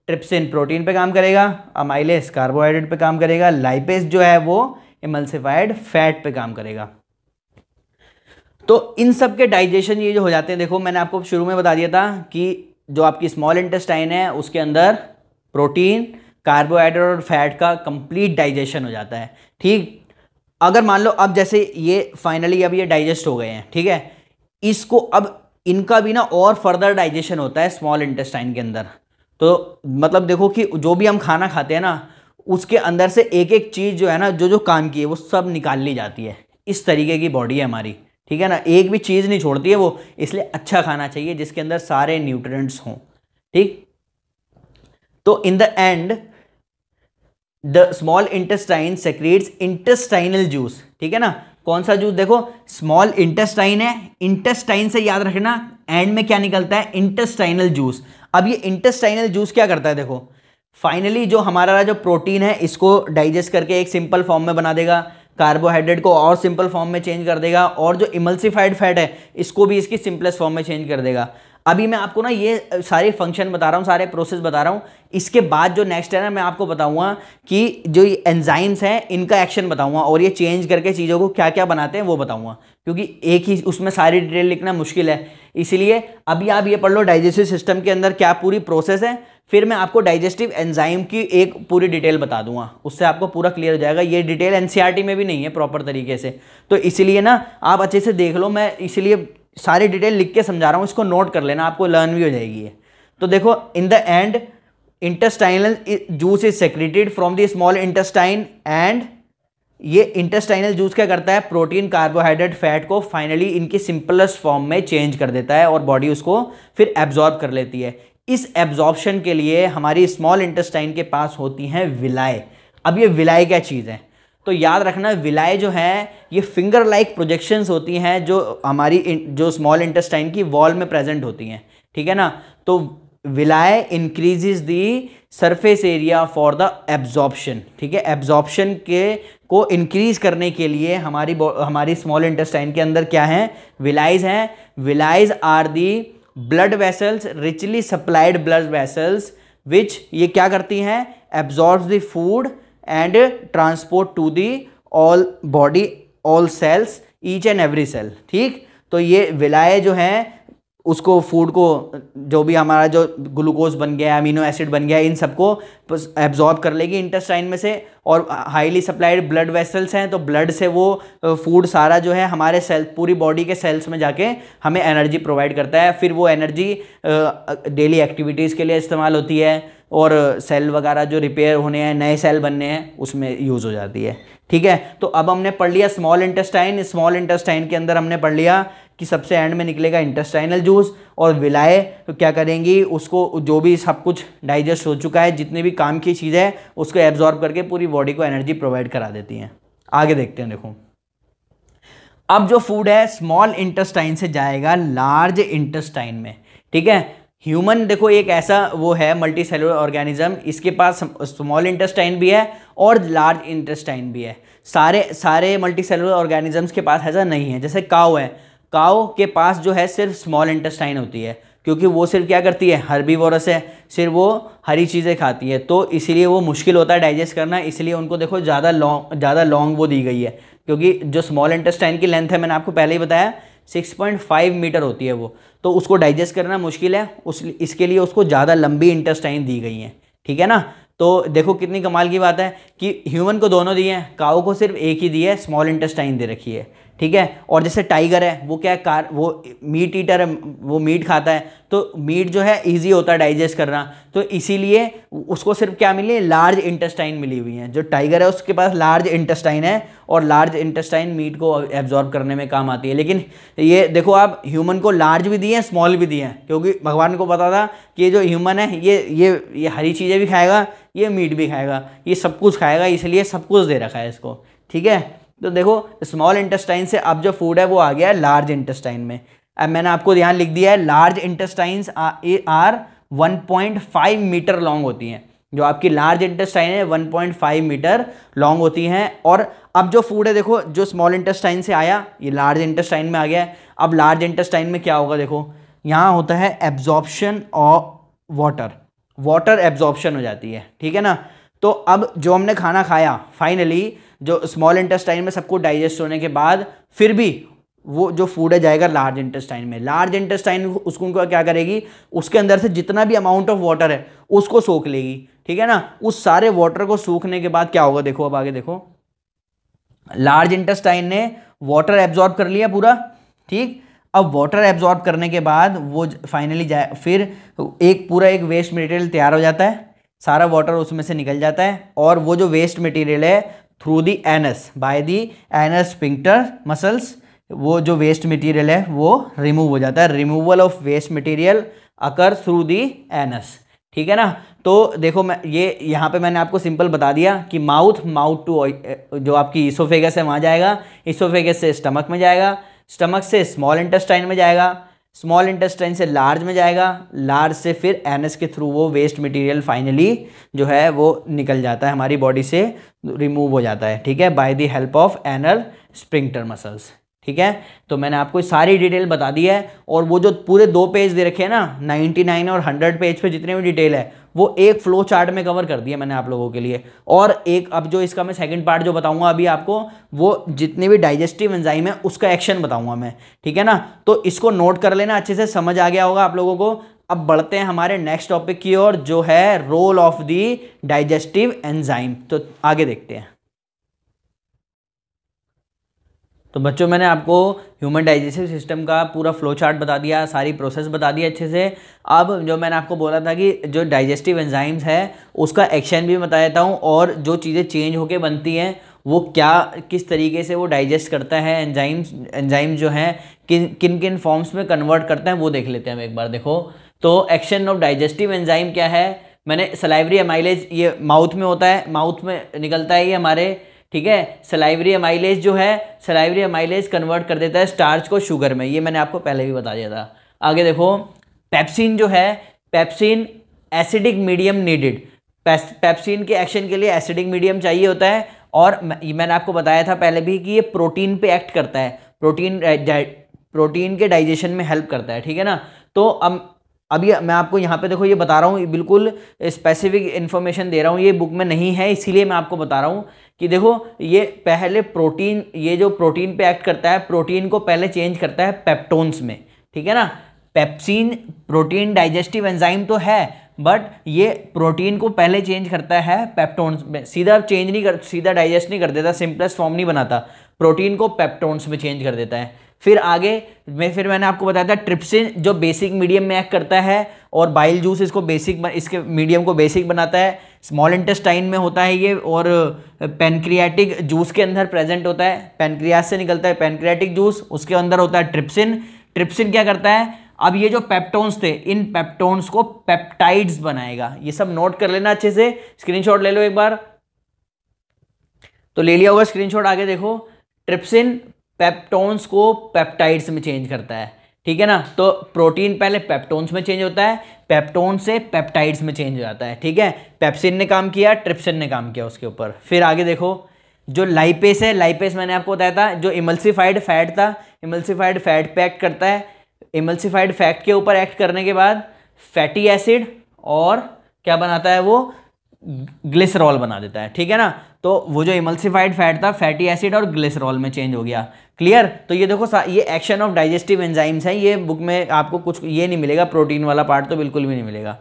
ट्रिप्सिन प्रोटीन पे काम करेगा, अमाइलेज कार्बोहाइड्रेट पे काम करेगा, लाइपेज जो है वो इमल्सिफाइड फैट पे काम करेगा। तो इन सब के डाइजेशन ये जो हो जाते हैं, देखो मैंने आपको शुरू में बता दिया था कि जो आपकी स्मॉल इंटेस्टाइन है उसके अंदर प्रोटीन, कार्बोहाइड्रेट और फैट का कंप्लीट डाइजेशन हो जाता है। ठीक, अगर मान लो अब जैसे ये फाइनली अब ये डाइजेस्ट हो गए हैं, ठीक है, इसको अब इनका भी ना और फर्दर डाइजेशन होता है स्मॉल इंटेस्टाइन के अंदर। तो मतलब देखो कि जो भी हम खाना खाते हैं ना उसके अंदर से एक एक चीज़ जो है ना जो जो काम की है वो सब निकाल ली जाती है। इस तरीके की बॉडी है हमारी, ठीक है ना, एक भी चीज़ नहीं छोड़ती है वो, इसलिए अच्छा खाना चाहिए जिसके अंदर सारे न्यूट्रिएंट्स हों। ठीक, तो in the end the small intestine secrets intestinal juice. ठीक है ना, कौन सा जूस, देखो स्मॉल इंटेस्टाइन है, इंटेस्टाइन से याद रखना एंड में क्या निकलता है, इंटेस्टाइनल जूस। अब ये इंटेस्टाइनल जूस क्या करता है, देखो फाइनली जो हमारा जो प्रोटीन है इसको डाइजेस्ट करके एक सिंपल फॉर्म में बना देगा, कार्बोहाइड्रेट को और सिंपल फॉर्म में चेंज कर देगा, और जो इमल्सिफाइड फैट है इसको भी इसकी सिंपलेस्ट फॉर्म में चेंज कर देगा। अभी मैं आपको ना ये सारे फंक्शन बता रहा हूँ, सारे प्रोसेस बता रहा हूँ। इसके बाद जो नेक्स्ट है ना मैं आपको बताऊंगा कि जो ये एंजाइम्स हैं इनका एक्शन बताऊंगा और ये चेंज करके चीज़ों को क्या क्या बनाते हैं वो बताऊंगा, क्योंकि एक ही उसमें सारी डिटेल लिखना मुश्किल है। इसलिए अभी आप ये पढ़ लो डाइजेस्टिव सिस्टम के अंदर क्या पूरी प्रोसेस है, फिर मैं आपको डाइजेस्टिव एंजाइम की एक पूरी डिटेल बता दूंगा, उससे आपको पूरा क्लियर हो जाएगा। ये डिटेल एनसीईआरटी में भी नहीं है प्रॉपर तरीके से, तो इसीलिए ना आप अच्छे से देख लो, मैं इसीलिए सारी डिटेल लिख के समझा रहा हूँ, इसको नोट कर लेना, आपको लर्न भी हो जाएगी ये। तो देखो in the end intestinal juice is secreted from the small intestine, and ये इंटेस्टाइनल जूस क्या करता है, प्रोटीन, कार्बोहाइड्रेट, फैट को फाइनली इनकी सिंपलेस्ट फॉर्म में चेंज कर देता है और बॉडी उसको फिर एब्जॉर्ब कर लेती है। इस एब्जॉर्प्शन के लिए हमारी स्मॉल इंटेस्टाइन के पास होती हैं विलाय। अब ये विलाय क्या चीज़ है, तो याद रखना विलाय जो है ये फिंगर लाइक प्रोजेक्शंस होती हैं जो हमारी जो स्मॉल इंटेस्टाइन की वॉल में प्रेजेंट होती हैं। ठीक है ना, तो villi increases the surface area for the absorption. ठीक है, एब्जॉर्प्शन के को इंक्रीज करने के लिए हमारी स्मॉल इंटेस्टाइन के अंदर क्या है, विलाइज हैं। Villi are the blood vessels, richly supplied blood vessels, which ये क्या करती हैं, absorbs the food and transport to the all body, all cells, each and every cell. ठीक, तो ये विलाय जो हैं उसको फूड को जो भी हमारा जो ग्लूकोज बन गया, अमीनो एसिड बन गया, इन सबको एब्जॉर्ब कर लेगी इंटेस्टाइन में से। और हाईली सप्लाइड ब्लड वेसल्स हैं तो ब्लड से वो फूड सारा जो है हमारे सेल, पूरी बॉडी के सेल्स में जाके हमें एनर्जी प्रोवाइड करता है। फिर वो एनर्जी डेली एक्टिविटीज़ के लिए इस्तेमाल होती है और सेल वगैरह जो रिपेयर होने हैं, नए सेल बनने हैं, उसमें यूज़ हो जाती है। ठीक है, तो अब हमने पढ़ लिया स्मॉल इंटेस्टाइन। स्मॉल इंटेस्टाइन के अंदर हमने पढ़ लिया कि सबसे एंड में निकलेगा इंटेस्टाइनल जूस, और विलाय तो क्या करेंगी, उसको जो भी सब कुछ डाइजेस्ट हो चुका है, जितने भी काम की चीज़ है उसको एब्जॉर्ब करके पूरी बॉडी को एनर्जी प्रोवाइड करा देती हैं। आगे देखते हैं, देखो अब जो फूड है स्मॉल इंटेस्टाइन से जाएगा लार्ज इंटेस्टाइन में। ठीक है, ह्यूमन देखो एक ऐसा वो है मल्टी सेलुलर ऑर्गेनिज्म, इसके पास स्मॉल इंटेस्टाइन भी है और लार्ज इंटेस्टाइन भी है। सारे मल्टी सेलुलर ऑर्गेनिजम्स के पास ऐसा नहीं है। जैसे काऊ है, काऊ के पास जो है सिर्फ स्मॉल इंटेस्टाइन होती है, क्योंकि वो सिर्फ क्या करती है, हर्बीवोरस है, सिर्फ वो हरी चीज़ें खाती है, तो इसीलिए वो मुश्किल होता है डाइजेस्ट करना। इसलिए उनको देखो ज़्यादा लॉन्ग वो दी गई है, क्योंकि जो स्मॉल इंटेस्टाइन की लेंथ है मैंने आपको पहले ही बताया 6.5 मीटर होती है वो, तो उसको डाइजेस्ट करना मुश्किल है, इसके लिए उसको ज़्यादा लंबी इंटेस्टाइन दी गई हैं। ठीक है ना, तो देखो कितनी कमाल की बात है कि ह्यूमन को दोनों दिए हैं, काऊ को सिर्फ एक ही दी है, स्मॉल इंटेस्टाइन दे रखी है। ठीक है। और जैसे टाइगर है वो क्या है, वो मीट ईटर है, वो मीट खाता है, तो मीट जो है इजी होता है डाइजेस्ट करना, तो इसीलिए उसको सिर्फ क्या मिली है, लार्ज इंटेस्टाइन मिली हुई है। जो टाइगर है उसके पास लार्ज इंटेस्टाइन है, और लार्ज इंटेस्टाइन मीट को एब्जॉर्ब करने में काम आती है। लेकिन ये देखो आप, ह्यूमन को लार्ज भी दिए हैं, स्मॉल भी दिए हैं, क्योंकि भगवान को पता था कि ये जो ह्यूमन है ये हरी चीज़ें भी खाएगा, ये मीट भी खाएगा, ये सब कुछ खाएगा, इसलिए सब कुछ दे रखा है इसको, ठीक है। तो देखो स्मॉल इंटेस्टाइन से अब जो फूड है वो आ गया है लार्ज इंटेस्टाइन में। अब मैंने आपको यहाँ लिख दिया है, large intestines are 1.5 metre long होती हैं। जो आपकी लार्ज इंटेस्टाइन है 1.5 मीटर लॉन्ग होती हैं। और अब जो फूड है देखो, जो स्मॉल इंटेस्टाइन से आया ये लार्ज इंटेस्टाइन में आ गया है। अब लार्ज इंटेस्टाइन में क्या होगा, देखो यहाँ होता है absorption of water, water absorption हो जाती है, ठीक है ना। तो अब जो हमने खाना खाया, फाइनली जो स्मॉल इंटेस्टाइन में सब कुछ डाइजेस्ट होने के बाद फिर भी वो जो फूड है जाएगा लार्ज इंटेस्टाइन में। लार्ज इंटेस्टाइन उसको क्या करेगी, उसके अंदर से जितना भी अमाउंट ऑफ वाटर है उसको सोख लेगी, ठीक है ना। उस सारे वाटर को सूखने के बाद क्या होगा, देखो अब आगे देखो, लार्ज इंटेस्टाइन ने वाटर एब्जॉर्ब कर लिया पूरा, ठीक। अब वाटर एब्जॉर्ब करने के बाद वो फाइनली जाए, फिर एक पूरा एक वेस्ट मटेरियल तैयार हो जाता है, सारा वाटर उसमें से निकल जाता है, और वो जो वेस्ट मटेरियल है through the anus, by the anus sphincter muscles, वो जो वेस्ट मटेरियल है वो रिमूव हो जाता है। Removal of waste material occur through the anus, ठीक है ना। तो देखो मैं ये यहाँ पे मैंने आपको सिंपल बता दिया कि माउथ टू जो आपकी इसोफेगस है वहाँ जाएगा, इसोफेगस से स्टमक में जाएगा, स्टमक से स्मॉल इंटेस्टाइन में जाएगा, स्मॉल इंटेस्टाइन से लार्ज में जाएगा, लार्ज से फिर एनस के थ्रू वो वेस्ट मटेरियल फाइनली जो है वो निकल जाता है, हमारी बॉडी से रिमूव हो जाता है, ठीक है, by the help of anal sphincter muscles, ठीक है। तो मैंने आपको सारी डिटेल बता दी है। और वो जो पूरे 2 पेज दे रखे हैं ना, 99 और 100 पेज पे जितने भी डिटेल है वो एक फ्लो चार्ट में कवर कर दिया मैंने आप लोगों के लिए। और एक अब जो इसका मैं सेकंड पार्ट जो बताऊंगा अभी आपको, वो जितने भी डाइजेस्टिव एंजाइम है उसका एक्शन बताऊंगा मैं, ठीक है ना। तो इसको नोट कर लेना, अच्छे से समझ आ गया होगा आप लोगों को। अब बढ़ते हैं हमारे नेक्स्ट टॉपिक की ओर, जो है role of the digestive enzyme. तो आगे देखते हैं। तो बच्चों मैंने आपको ह्यूमन डाइजेस्टिव सिस्टम का पूरा फ्लो चार्ट बता दिया, सारी प्रोसेस बता दी अच्छे से। अब जो मैंने आपको बोला था कि जो डाइजेस्टिव एंजाइम्स है उसका एक्शन भी बता देता हूँ, और जो चीज़ें चेंज होके बनती हैं वो क्या किस तरीके से वो डाइजेस्ट करता है, एंजाइम जो हैं किन किन फॉर्म्स में कन्वर्ट करते हैं वो देख लेते हैं हम एक बार। देखो तो एक्शन ऑफ डाइजेस्टिव एंजाइम क्या है, मैंने सलाइवरी अमाइलेज, ये माउथ में होता है, माउथ में निकलता है ये हमारे, ठीक है। सलाइवरी अमाइलेज जो है, सलाइवरी अमाइलेज कन्वर्ट कर देता है स्टार्च को शुगर में, ये मैंने आपको पहले भी बता दिया था। आगे देखो पेप्सिन जो है, pepsin acidic medium needed, pepsin के एक्शन के लिए एसिडिक मीडियम चाहिए होता है। और मैंने आपको बताया था पहले भी कि ये प्रोटीन पे एक्ट करता है, प्रोटीन के डाइजेशन में हेल्प करता है, ठीक है ना। तो अभी मैं आपको यहाँ पे देखो ये बता रहा हूँ, बिल्कुल स्पेसिफिक इन्फॉर्मेशन दे रहा हूँ, ये बुक में नहीं है इसीलिए मैं आपको बता रहा हूँ कि देखो ये पहले प्रोटीन, ये जो प्रोटीन पे एक्ट करता है, प्रोटीन को पहले चेंज करता है पेप्टोन्स में, ठीक है ना। पेप्सिन प्रोटीन डाइजेस्टिव एंजाइम तो है, बट ये प्रोटीन को पहले चेंज करता है पेप्टोन्स में, सीधा डाइजेस्ट नहीं कर देता, सिंपलेस्ट फॉर्म नहीं बनाता, प्रोटीन को पेप्टोन्स में चेंज कर देता है। फिर आगे फिर मैंने आपको बताया था ट्रिप्सिन जो बेसिक मीडियम में एक्ट करता है, और बाइल जूस इसको इसके मीडियम को बेसिक बनाता है। स्मॉल इंटेस्टाइन में होता है ये, और पैनक्रियाटिक जूस के अंदर प्रेजेंट होता है, पैनक्रियास से निकलता है पैनक्रियाटिक जूस, उसके अंदर होता है ट्रिप्सिन। ट्रिप्सिन क्या करता है, अब ये जो पेप्टोन्स थे इन पेप्टोन्स को पेप्टाइड्स बनाएगा। ये सब नोट कर लेना अच्छे से, स्क्रीनशॉट ले लो एक बार। तो ले लिया होगा स्क्रीनशॉट। आगे देखो ट्रिप्सिन पेप्टोन्स को पेप्टाइड्स में चेंज करता है, ठीक है ना। तो प्रोटीन पहले पेप्टोन्स में चेंज होता है, पेप्टोन से पेप्टाइड्स में चेंज हो जाता है, ठीक है। पेप्सिन ने काम किया, ट्रिप्सिन ने काम किया उसके ऊपर। फिर आगे देखो जो लाइपेस है, लाइपेस मैंने आपको बताया था जो इमल्सिफाइड फैट था, इमल्सिफाइड फैट पे एक्ट करता है। इमल्सिफाइड फैट के ऊपर एक्ट करने के बाद फैटी एसिड और क्या बनाता है, वो ग्लिसरॉल बना देता है, ठीक है ना। तो वो जो इमल्सिफाइड फैट था फैटी एसिड और ग्लिसरॉल में चेंज हो गया। क्लियर। तो ये देखो ये एक्शन ऑफ डाइजेस्टिव एंजाइम्स हैं, ये बुक में आपको कुछ ये नहीं मिलेगा, प्रोटीन वाला पार्ट तो बिल्कुल भी नहीं मिलेगा।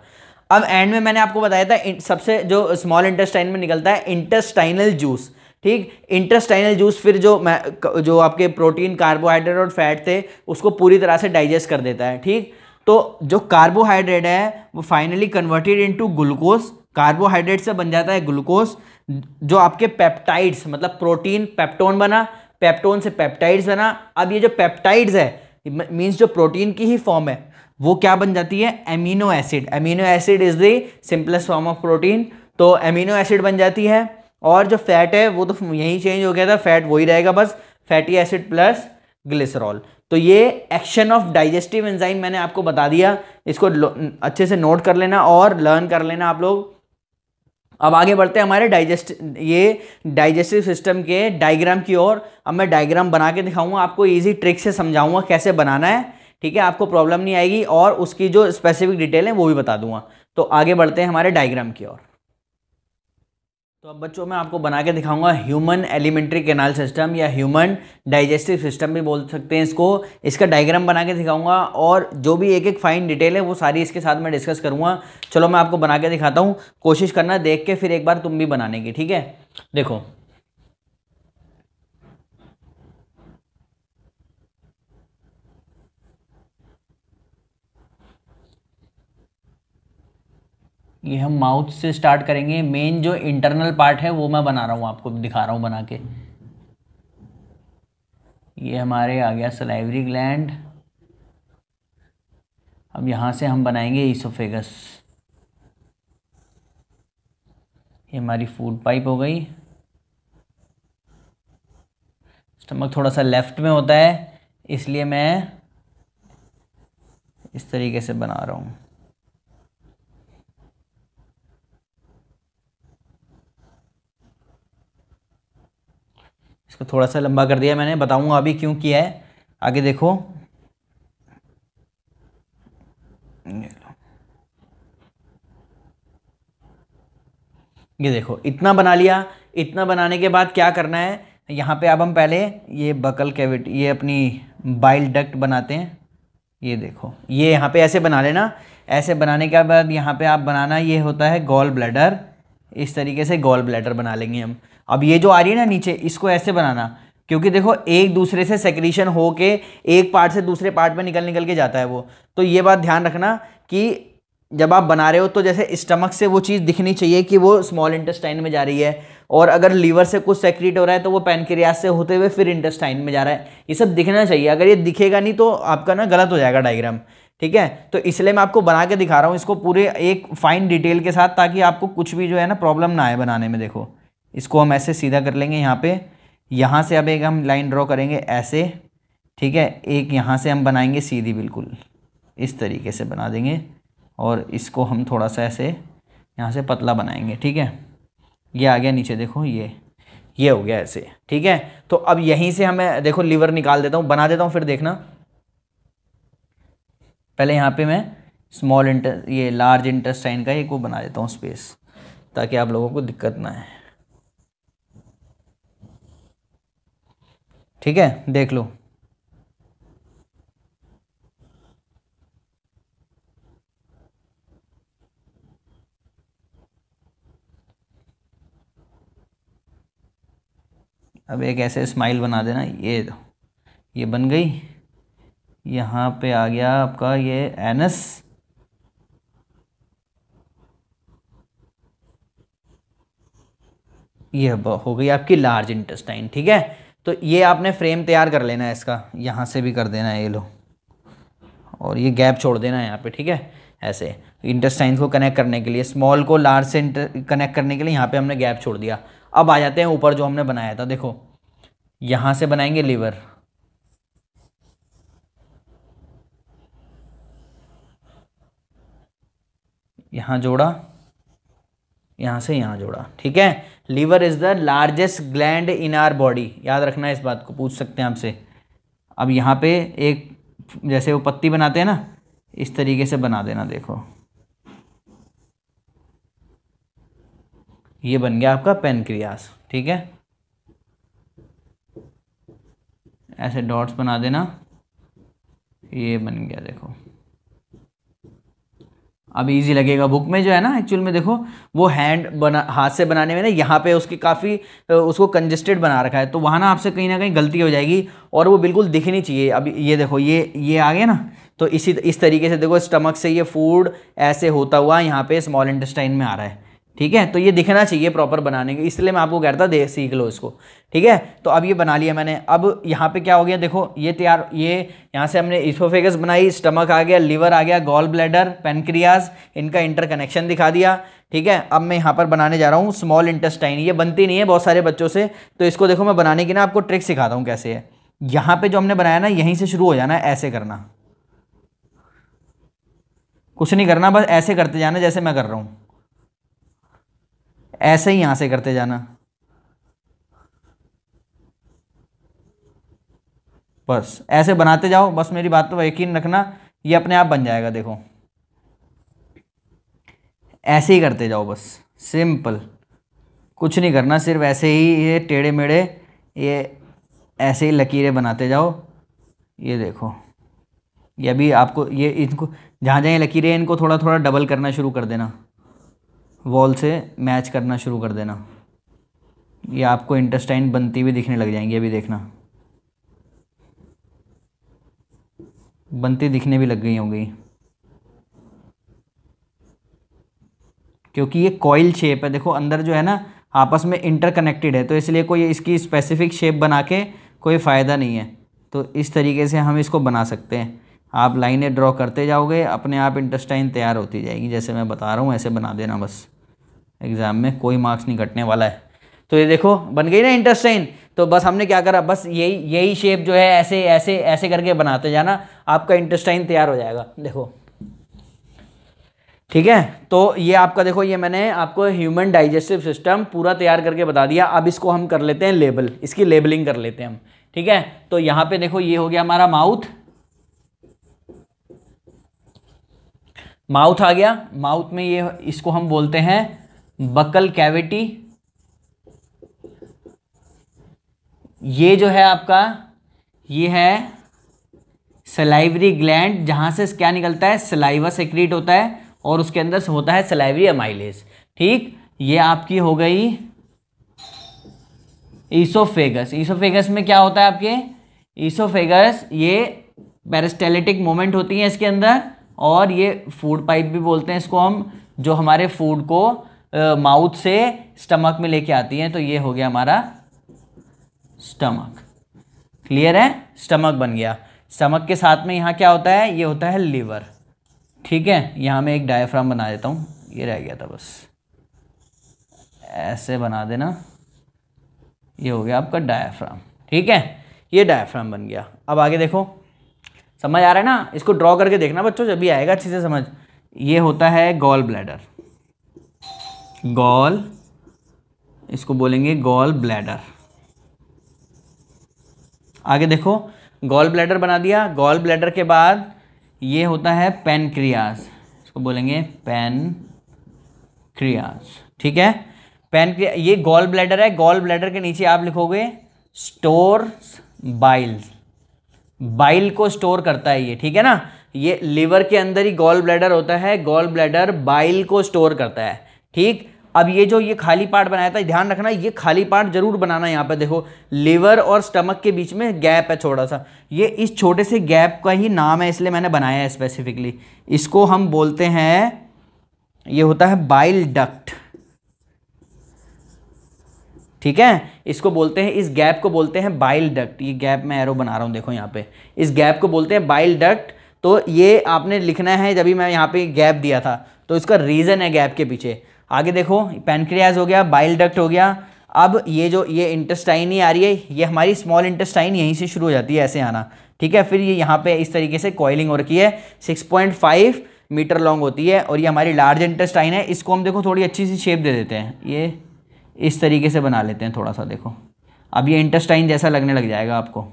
अब एंड में मैंने आपको बताया था सबसे जो स्मॉल इंटेस्टाइन में निकलता है इंटेस्टाइनल जूस, ठीक। इंटेस्टाइनल जूस फिर जो आपके प्रोटीन, कार्बोहाइड्रेट और फैट थे उसको पूरी तरह से डाइजेस्ट कर देता है। ठीक। तो जो कार्बोहाइड्रेट है वो finally converted into glucose, carbohydrate से बन जाता है ग्लूकोज। जो आपके पेप्टाइड्स, मतलब प्रोटीन पेप्टोन बना, पेप्टोन से पेप्टाइड्स बना। अब ये जो पेप्टाइड्स है मीन्स जो प्रोटीन की ही फॉर्म है वो क्या बन जाती है, amino acid. Amino acid is the simplest form of protein, तो एमिनो एसिड बन जाती है। और जो फैट है वो तो यही चेंज हो गया था, फैट वही रहेगा बस, फैटी एसिड प्लस ग्लिसरॉल। तो ये एक्शन ऑफ डाइजेस्टिव एंजाइम मैंने आपको बता दिया, इसको अच्छे से नोट कर लेना और लर्न कर लेना आप लोग। अब आगे बढ़ते हैं हमारे डाइजेस्टिव सिस्टम के डायग्राम की ओर। अब मैं डायग्राम बना के दिखाऊंगा आपको, इजी ट्रिक से समझाऊंगा कैसे बनाना है। ठीक है, आपको प्रॉब्लम नहीं आएगी और उसकी जो स्पेसिफिक डिटेल है वो भी बता दूंगा। तो आगे बढ़ते हैं हमारे डायग्राम की ओर। तो अब बच्चों मैं आपको बना के दिखाऊंगा ह्यूमन एलिमेंट्री कैनाल सिस्टम या ह्यूमन डाइजेस्टिव सिस्टम भी बोल सकते हैं इसको। इसका डायग्राम बना के दिखाऊंगा और जो भी एक एक फाइन डिटेल है वो सारी इसके साथ मैं डिस्कस करूंगा। चलो मैं आपको बना के दिखाता हूँ, कोशिश करना देख के फिर एक बार तुम भी बनाने की। ठीक है, देखो ये हम माउथ से स्टार्ट करेंगे। मेन जो इंटरनल पार्ट है वो मैं बना रहा हूँ, आपको दिखा रहा हूँ बना के। ये हमारे आ गया सलाइवरी ग्लैंड। अब यहाँ से हम बनाएंगे ईसोफेगस। ये हमारी फूड पाइप हो गई। स्टमक थोड़ा सा लेफ्ट में होता है इसलिए मैं इस तरीके से बना रहा हूँ। इसको थोड़ा सा लंबा कर दिया मैंने, बताऊंगा अभी क्यों किया है, आगे देखो। ये देखो इतना बना लिया। इतना बनाने के बाद क्या करना है, यहाँ पे अब हम पहले ये बकल कैविटी, ये अपनी बाइल डक्ट बनाते हैं। ये देखो ये यहाँ पे ऐसे बना लेना। ऐसे बनाने के बाद यहाँ पे आप बनाना, ये होता है गॉल ब्लैडर। इस तरीके से गॉल ब्लैडर बना लेंगे हम। अब ये जो आ रही है ना नीचे, इसको ऐसे बनाना, क्योंकि देखो एक दूसरे से सेक्रीशन हो के एक पार्ट से दूसरे पार्ट में निकल निकल के जाता है वो। तो ये बात ध्यान रखना कि जब आप बना रहे हो तो जैसे स्टमक से वो चीज़ दिखनी चाहिए कि वो स्मॉल इंटेस्टाइन में जा रही है, और अगर लीवर से कुछ सेक्रीट हो रहा है तो वो पैनक्रियास से होते हुए फिर इंटेस्टाइन में जा रहा है। ये सब दिखना चाहिए, अगर ये दिखेगा नहीं तो आपका ना गलत हो जाएगा डायग्राम। ठीक है, तो इसलिए मैं आपको बना के दिखा रहा हूँ इसको पूरे एक फाइन डिटेल के साथ, ताकि आपको कुछ भी जो है ना प्रॉब्लम ना आए बनाने में। देखो इसको हम ऐसे सीधा कर लेंगे यहाँ पे। यहाँ से अब एक हम लाइन ड्रॉ करेंगे ऐसे। ठीक है, एक यहाँ से हम बनाएंगे सीधी, बिल्कुल इस तरीके से बना देंगे। और इसको हम थोड़ा सा ऐसे यहाँ से पतला बनाएंगे। ठीक है, ये आ गया नीचे, देखो ये हो गया ऐसे। ठीक है, तो अब यहीं से हमें देखो लीवर निकाल देता हूँ, बना देता हूँ, फिर देखना। पहले यहाँ पे मैं ये लार्ज इंटेस्टाइन का एक वो बना देता हूँ स्पेस, ताकि आप लोगों को दिक्कत ना है। ठीक है, देख लो। अब एक ऐसे स्माइल बना देना। ये बन गई। यहाँ पे आ गया आपका ये एनस। ये हो गई आपकी लार्ज इंटेस्टाइन। ठीक है, तो ये आपने फ्रेम तैयार कर लेना है इसका, यहाँ से भी कर देना है, ये लो, और ये गैप छोड़ देना है यहाँ पे। ठीक है, ऐसे इंटेस्टाइन को कनेक्ट करने के लिए, स्मॉल को लार्ज से कनेक्ट करने के लिए यहाँ पे हमने गैप छोड़ दिया। अब आ जाते हैं ऊपर जो हमने बनाया था। देखो यहाँ से बनाएंगे लीवर। यहाँ जोड़ा, यहाँ से यहाँ जोड़ा। ठीक है, liver is the largest gland in our body, याद रखना इस बात को, पूछ सकते हैं आपसे। अब यहाँ पे एक जैसे वो पत्ती बनाते हैं ना, इस तरीके से बना देना। देखो ये बन गया आपका पेनक्रियास। ठीक है, ऐसे डॉट्स बना देना, ये बन गया। देखो अब इजी लगेगा। बुक में जो है ना एक्चुअल में देखो वो हाथ से बनाने में ना यहाँ पे उसकी काफ़ी उसको कंजेस्टेड बना रखा है, तो वहाँ ना आपसे कहीं ना कहीं गलती हो जाएगी और वो बिल्कुल दिखनी चाहिए। अब ये देखो ये आ गया ना, तो इस तरीके से देखो स्टमक से ये फूड ऐसे होता हुआ यहाँ पे स्मॉल इंटेस्टाइन में आ रहा है। ठीक है, तो ये दिखना चाहिए प्रॉपर बनाने के, इसलिए मैं आपको कह रहा था दे सीख लो इसको। ठीक है, तो अब ये बना लिया मैंने। अब यहाँ पे क्या हो गया देखो, ये तैयार, ये यहाँ से हमने इसोफेगस बनाई, स्टमक आ गया, लिवर आ गया, गॉल ब्लैडर, पेनक्रियाज, इनका इंटरकनेक्शन दिखा दिया। ठीक है, अब मैं यहाँ पर बनाने जा रहा हूँ स्मॉल इंटेस्टाइन। ये बनती नहीं है बहुत सारे बच्चों से, तो इसको देखो मैं बनाने की ना आपको ट्रिक सिखाता हूँ कैसे है। यहाँ पे जो हमने बनाया ना यहीं से शुरू हो जाना है, ऐसे करना, कुछ नहीं करना, बस ऐसे करते जाना जैसे मैं कर रहा हूँ, ऐसे ही यहां से करते जाना, बस ऐसे बनाते जाओ। बस मेरी बात पर यकीन रखना, ये अपने आप बन जाएगा। देखो ऐसे ही करते जाओ, बस सिंपल, कुछ नहीं करना, सिर्फ ऐसे ही ये टेढ़े मेढ़े ये ऐसे ही लकीरें बनाते जाओ। ये देखो, ये अभी आपको ये इनको जहाँ जहाँ लकीरें हैं इनको थोड़ा थोड़ा डबल करना शुरू कर देना, वॉल से मैच करना शुरू कर देना। ये आपको इंटेस्टाइन बनती हुई दिखने लग जाएंगी, अभी देखना बनती दिखने भी लग गई होंगी, क्योंकि ये कॉइल शेप है। देखो अंदर जो है ना आपस में इंटरकनेक्टेड है, तो इसलिए कोई इसकी स्पेसिफिक शेप बना के कोई फ़ायदा नहीं है। तो इस तरीके से हम इसको बना सकते हैं। आप लाइनें ड्रॉ करते जाओगे, अपने आप इंटेस्टाइन तैयार होती जाएगी, जैसे मैं बता रहा हूँ ऐसे बना देना बस। एग्ज़ाम में कोई मार्क्स नहीं कटने वाला है। तो ये देखो बन गई ना इंटेस्टाइन। तो बस हमने क्या करा, बस यही शेप जो है ऐसे ऐसे ऐसे करके बनाते जाना, आपका इंटेस्टाइन तैयार हो जाएगा। देखो ठीक है, तो ये आपका देखो, ये मैंने आपको ह्यूमन डाइजेस्टिव सिस्टम पूरा तैयार करके बता दिया। अब इसको हम कर लेते हैं लेबल, इसकी लेबलिंग कर लेते हैं हम। ठीक है, तो यहाँ पे देखो ये हो गया हमारा माउथ, माउथ आ गया। माउथ में ये इसको हम बोलते हैं बकल कैविटी। ये जो है आपका ये है सलाइवरी ग्लैंड, जहां से क्या निकलता है, सलाइवा सेक्रीट होता है और उसके अंदर से होता है सलाइवरी अमाइलेज। ठीक, ये आपकी हो गई ईसोफेगस। ईसोफेगस में क्या होता है आपके, ईसोफेगस ये पेरिस्टाल्टिक मूवमेंट होती है इसके अंदर, और ये फूड पाइप भी बोलते हैं इसको हम, जो हमारे फूड को माउथ से स्टमक में लेके आती हैं। तो ये हो गया हमारा स्टमक। क्लियर है, स्टमक बन गया। स्टमक के साथ में यहाँ क्या होता है, ये होता है लिवर। ठीक है, यहाँ मैं एक डायफ्राम बना देता हूँ, ये रह गया था बस, ऐसे बना देना, ये हो गया आपका डायफ्राम। ठीक है, ये डायफ्राम बन गया। अब आगे देखो, समझ आ रहा है ना, इसको ड्रॉ करके देखना बच्चों, जब भी आएगा अच्छे से समझ। ये होता है गॉल ब्लैडर, गॉल, इसको बोलेंगे गॉल ब्लैडर। आगे देखो, गॉल ब्लैडर बना दिया। गॉल ब्लैडर के बाद ये होता है पैनक्रियाज, इसको बोलेंगे पैनक्रियाज। ठीक है, पैनक्रिया, ये गॉल ब्लैडर है। गॉल ब्लैडर के नीचे आप लिखोगे स्टोर्स बाइल्स, बाइल को स्टोर करता है ये। ठीक है ना, ये लिवर के अंदर ही गॉल ब्लैडर होता है, गॉल ब्लैडर बाइल को स्टोर करता है। ठीक, अब ये जो ये खाली पार्ट बनाया था, ध्यान रखना ये खाली पार्ट जरूर बनाना। यहाँ पे देखो लिवर और स्टमक के बीच में गैप है छोटा सा, ये इस छोटे से गैप का ही नाम है, इसलिए मैंने बनाया है स्पेसिफिकली। इसको हम बोलते हैं, ये होता है बाइल डक्ट। ठीक है, इसको बोलते हैं, इस गैप को बोलते हैं बाइल डक्ट। ये गैप मैं एरो बना रहा हूँ देखो यहाँ पे, इस गैप को बोलते हैं बाइल डक्ट। तो ये आपने लिखना है, जब भी मैं यहाँ पे गैप दिया था तो इसका रीज़न है गैप के पीछे। आगे देखो, पैनक्रियाज हो गया, बाइल डक्ट हो गया। अब ये जो ये इंटेस्टाइन ही आ रही है, ये हमारी स्मॉल इंटेस्टाइन यहीं से शुरू हो जाती है, ऐसे आना। ठीक है, फिर ये यहाँ पे इस तरीके से कॉइलिंग हो रखी है, 6.5 मीटर लॉन्ग होती है, और ये हमारी लार्ज इंटेस्टाइन है। इसको हम देखो थोड़ी अच्छी सी शेप दे देते हैं, ये इस तरीके से बना लेते हैं थोड़ा सा। देखो अब ये इंटेस्टाइन जैसा लगने लग जाएगा आपको।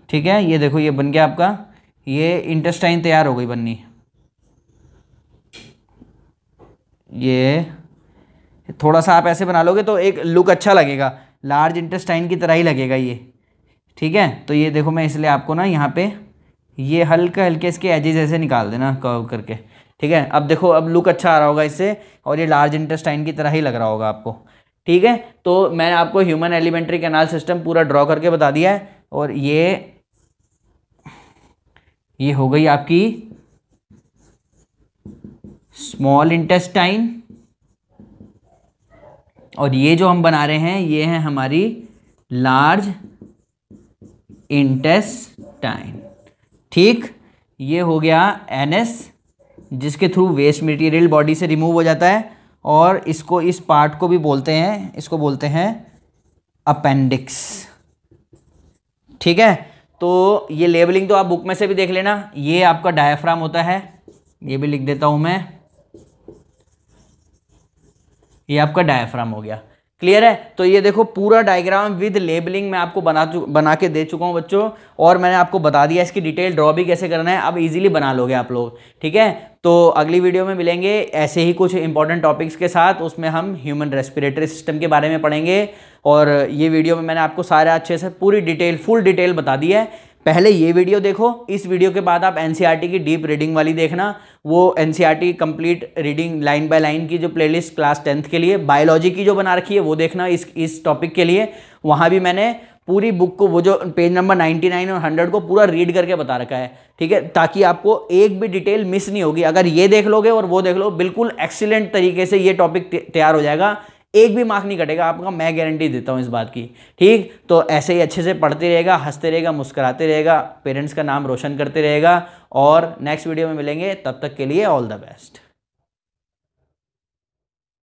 ठीक है, ये देखो ये बन गया आपका, ये इंटेस्टाइन तैयार हो गई बननी। ये थोड़ा सा आप ऐसे बना लोगे तो एक लुक अच्छा लगेगा, लार्ज इंटेस्टाइन की तरह ही लगेगा ये, ठीक है। तो ये देखो, मैं इसलिए आपको ना यहाँ पे ये हल्के हल्के इसके एजेस ऐसे निकाल देना कर्व करके, ठीक है। अब देखो, अब लुक अच्छा आ रहा होगा इससे, और ये लार्ज इंटेस्टाइन की तरह ही लग रहा होगा आपको, ठीक है। तो मैंने आपको ह्यूमन एलिमेंट्री कैनाल सिस्टम पूरा ड्रॉ करके बता दिया है। और ये हो गई आपकी स्मॉल इंटेस्टाइन, और ये जो हम बना रहे हैं ये है हमारी लार्ज इंटेस्टाइन, ठीक। ये हो गया एनएस, जिसके थ्रू वेस्ट मटेरियल बॉडी से रिमूव हो जाता है, और इसको, इस पार्ट को भी बोलते हैं, इसको बोलते हैं अपेंडिक्स, ठीक है। तो ये लेबलिंग तो आप बुक में से भी देख लेना। ये आपका डायफ्राम होता है, ये भी लिख देता हूं मैं, ये आपका डायफ्राम हो गया, क्लियर है। तो ये देखो पूरा डायग्राम विद लेबलिंग मैं आपको बना के दे चुका हूं बच्चों, और मैंने आपको बता दिया इसकी डिटेल ड्रॉ भी कैसे करना है, अब इजीली बना लोगे आप लोग, ठीक है। तो अगली वीडियो में मिलेंगे ऐसे ही कुछ इंपॉर्टेंट टॉपिक्स के साथ, उसमें हम ह्यूमन रेस्पिरेटरी सिस्टम के बारे में पढ़ेंगे। और ये वीडियो में मैंने आपको सारा अच्छे से पूरी डिटेल, फुल डिटेल बता दी है। पहले ये वीडियो देखो, इस वीडियो के बाद आप एनसीईआरटी की डीप रीडिंग वाली देखना, वो NCERT complete reading line by line की जो प्लेलिस्ट क्लास 10th के लिए, बायोलॉजी की जो बना रखी है वो देखना इस टॉपिक के लिए। वहाँ भी मैंने पूरी बुक को, वो जो पेज नंबर 99 और 100 को पूरा रीड करके बता रखा है, ठीक है, ताकि आपको एक भी डिटेल मिस नहीं होगी। अगर ये देख लोगे और वो देख लो, बिल्कुल एक्सीलेंट तरीके से ये टॉपिक तैयार हो जाएगा, एक भी मार्क नहीं कटेगा आपका, मैं गारंटी देता हूँ इस बात की, ठीक। तो ऐसे ही अच्छे से पढ़ते रहेगा, हंसते रहेगा, मुस्कुराते रहेगा, पेरेंट्स का नाम रोशन करते रहेगा, और नेक्स्ट वीडियो में मिलेंगे, तब तक के लिए ऑल द बेस्ट।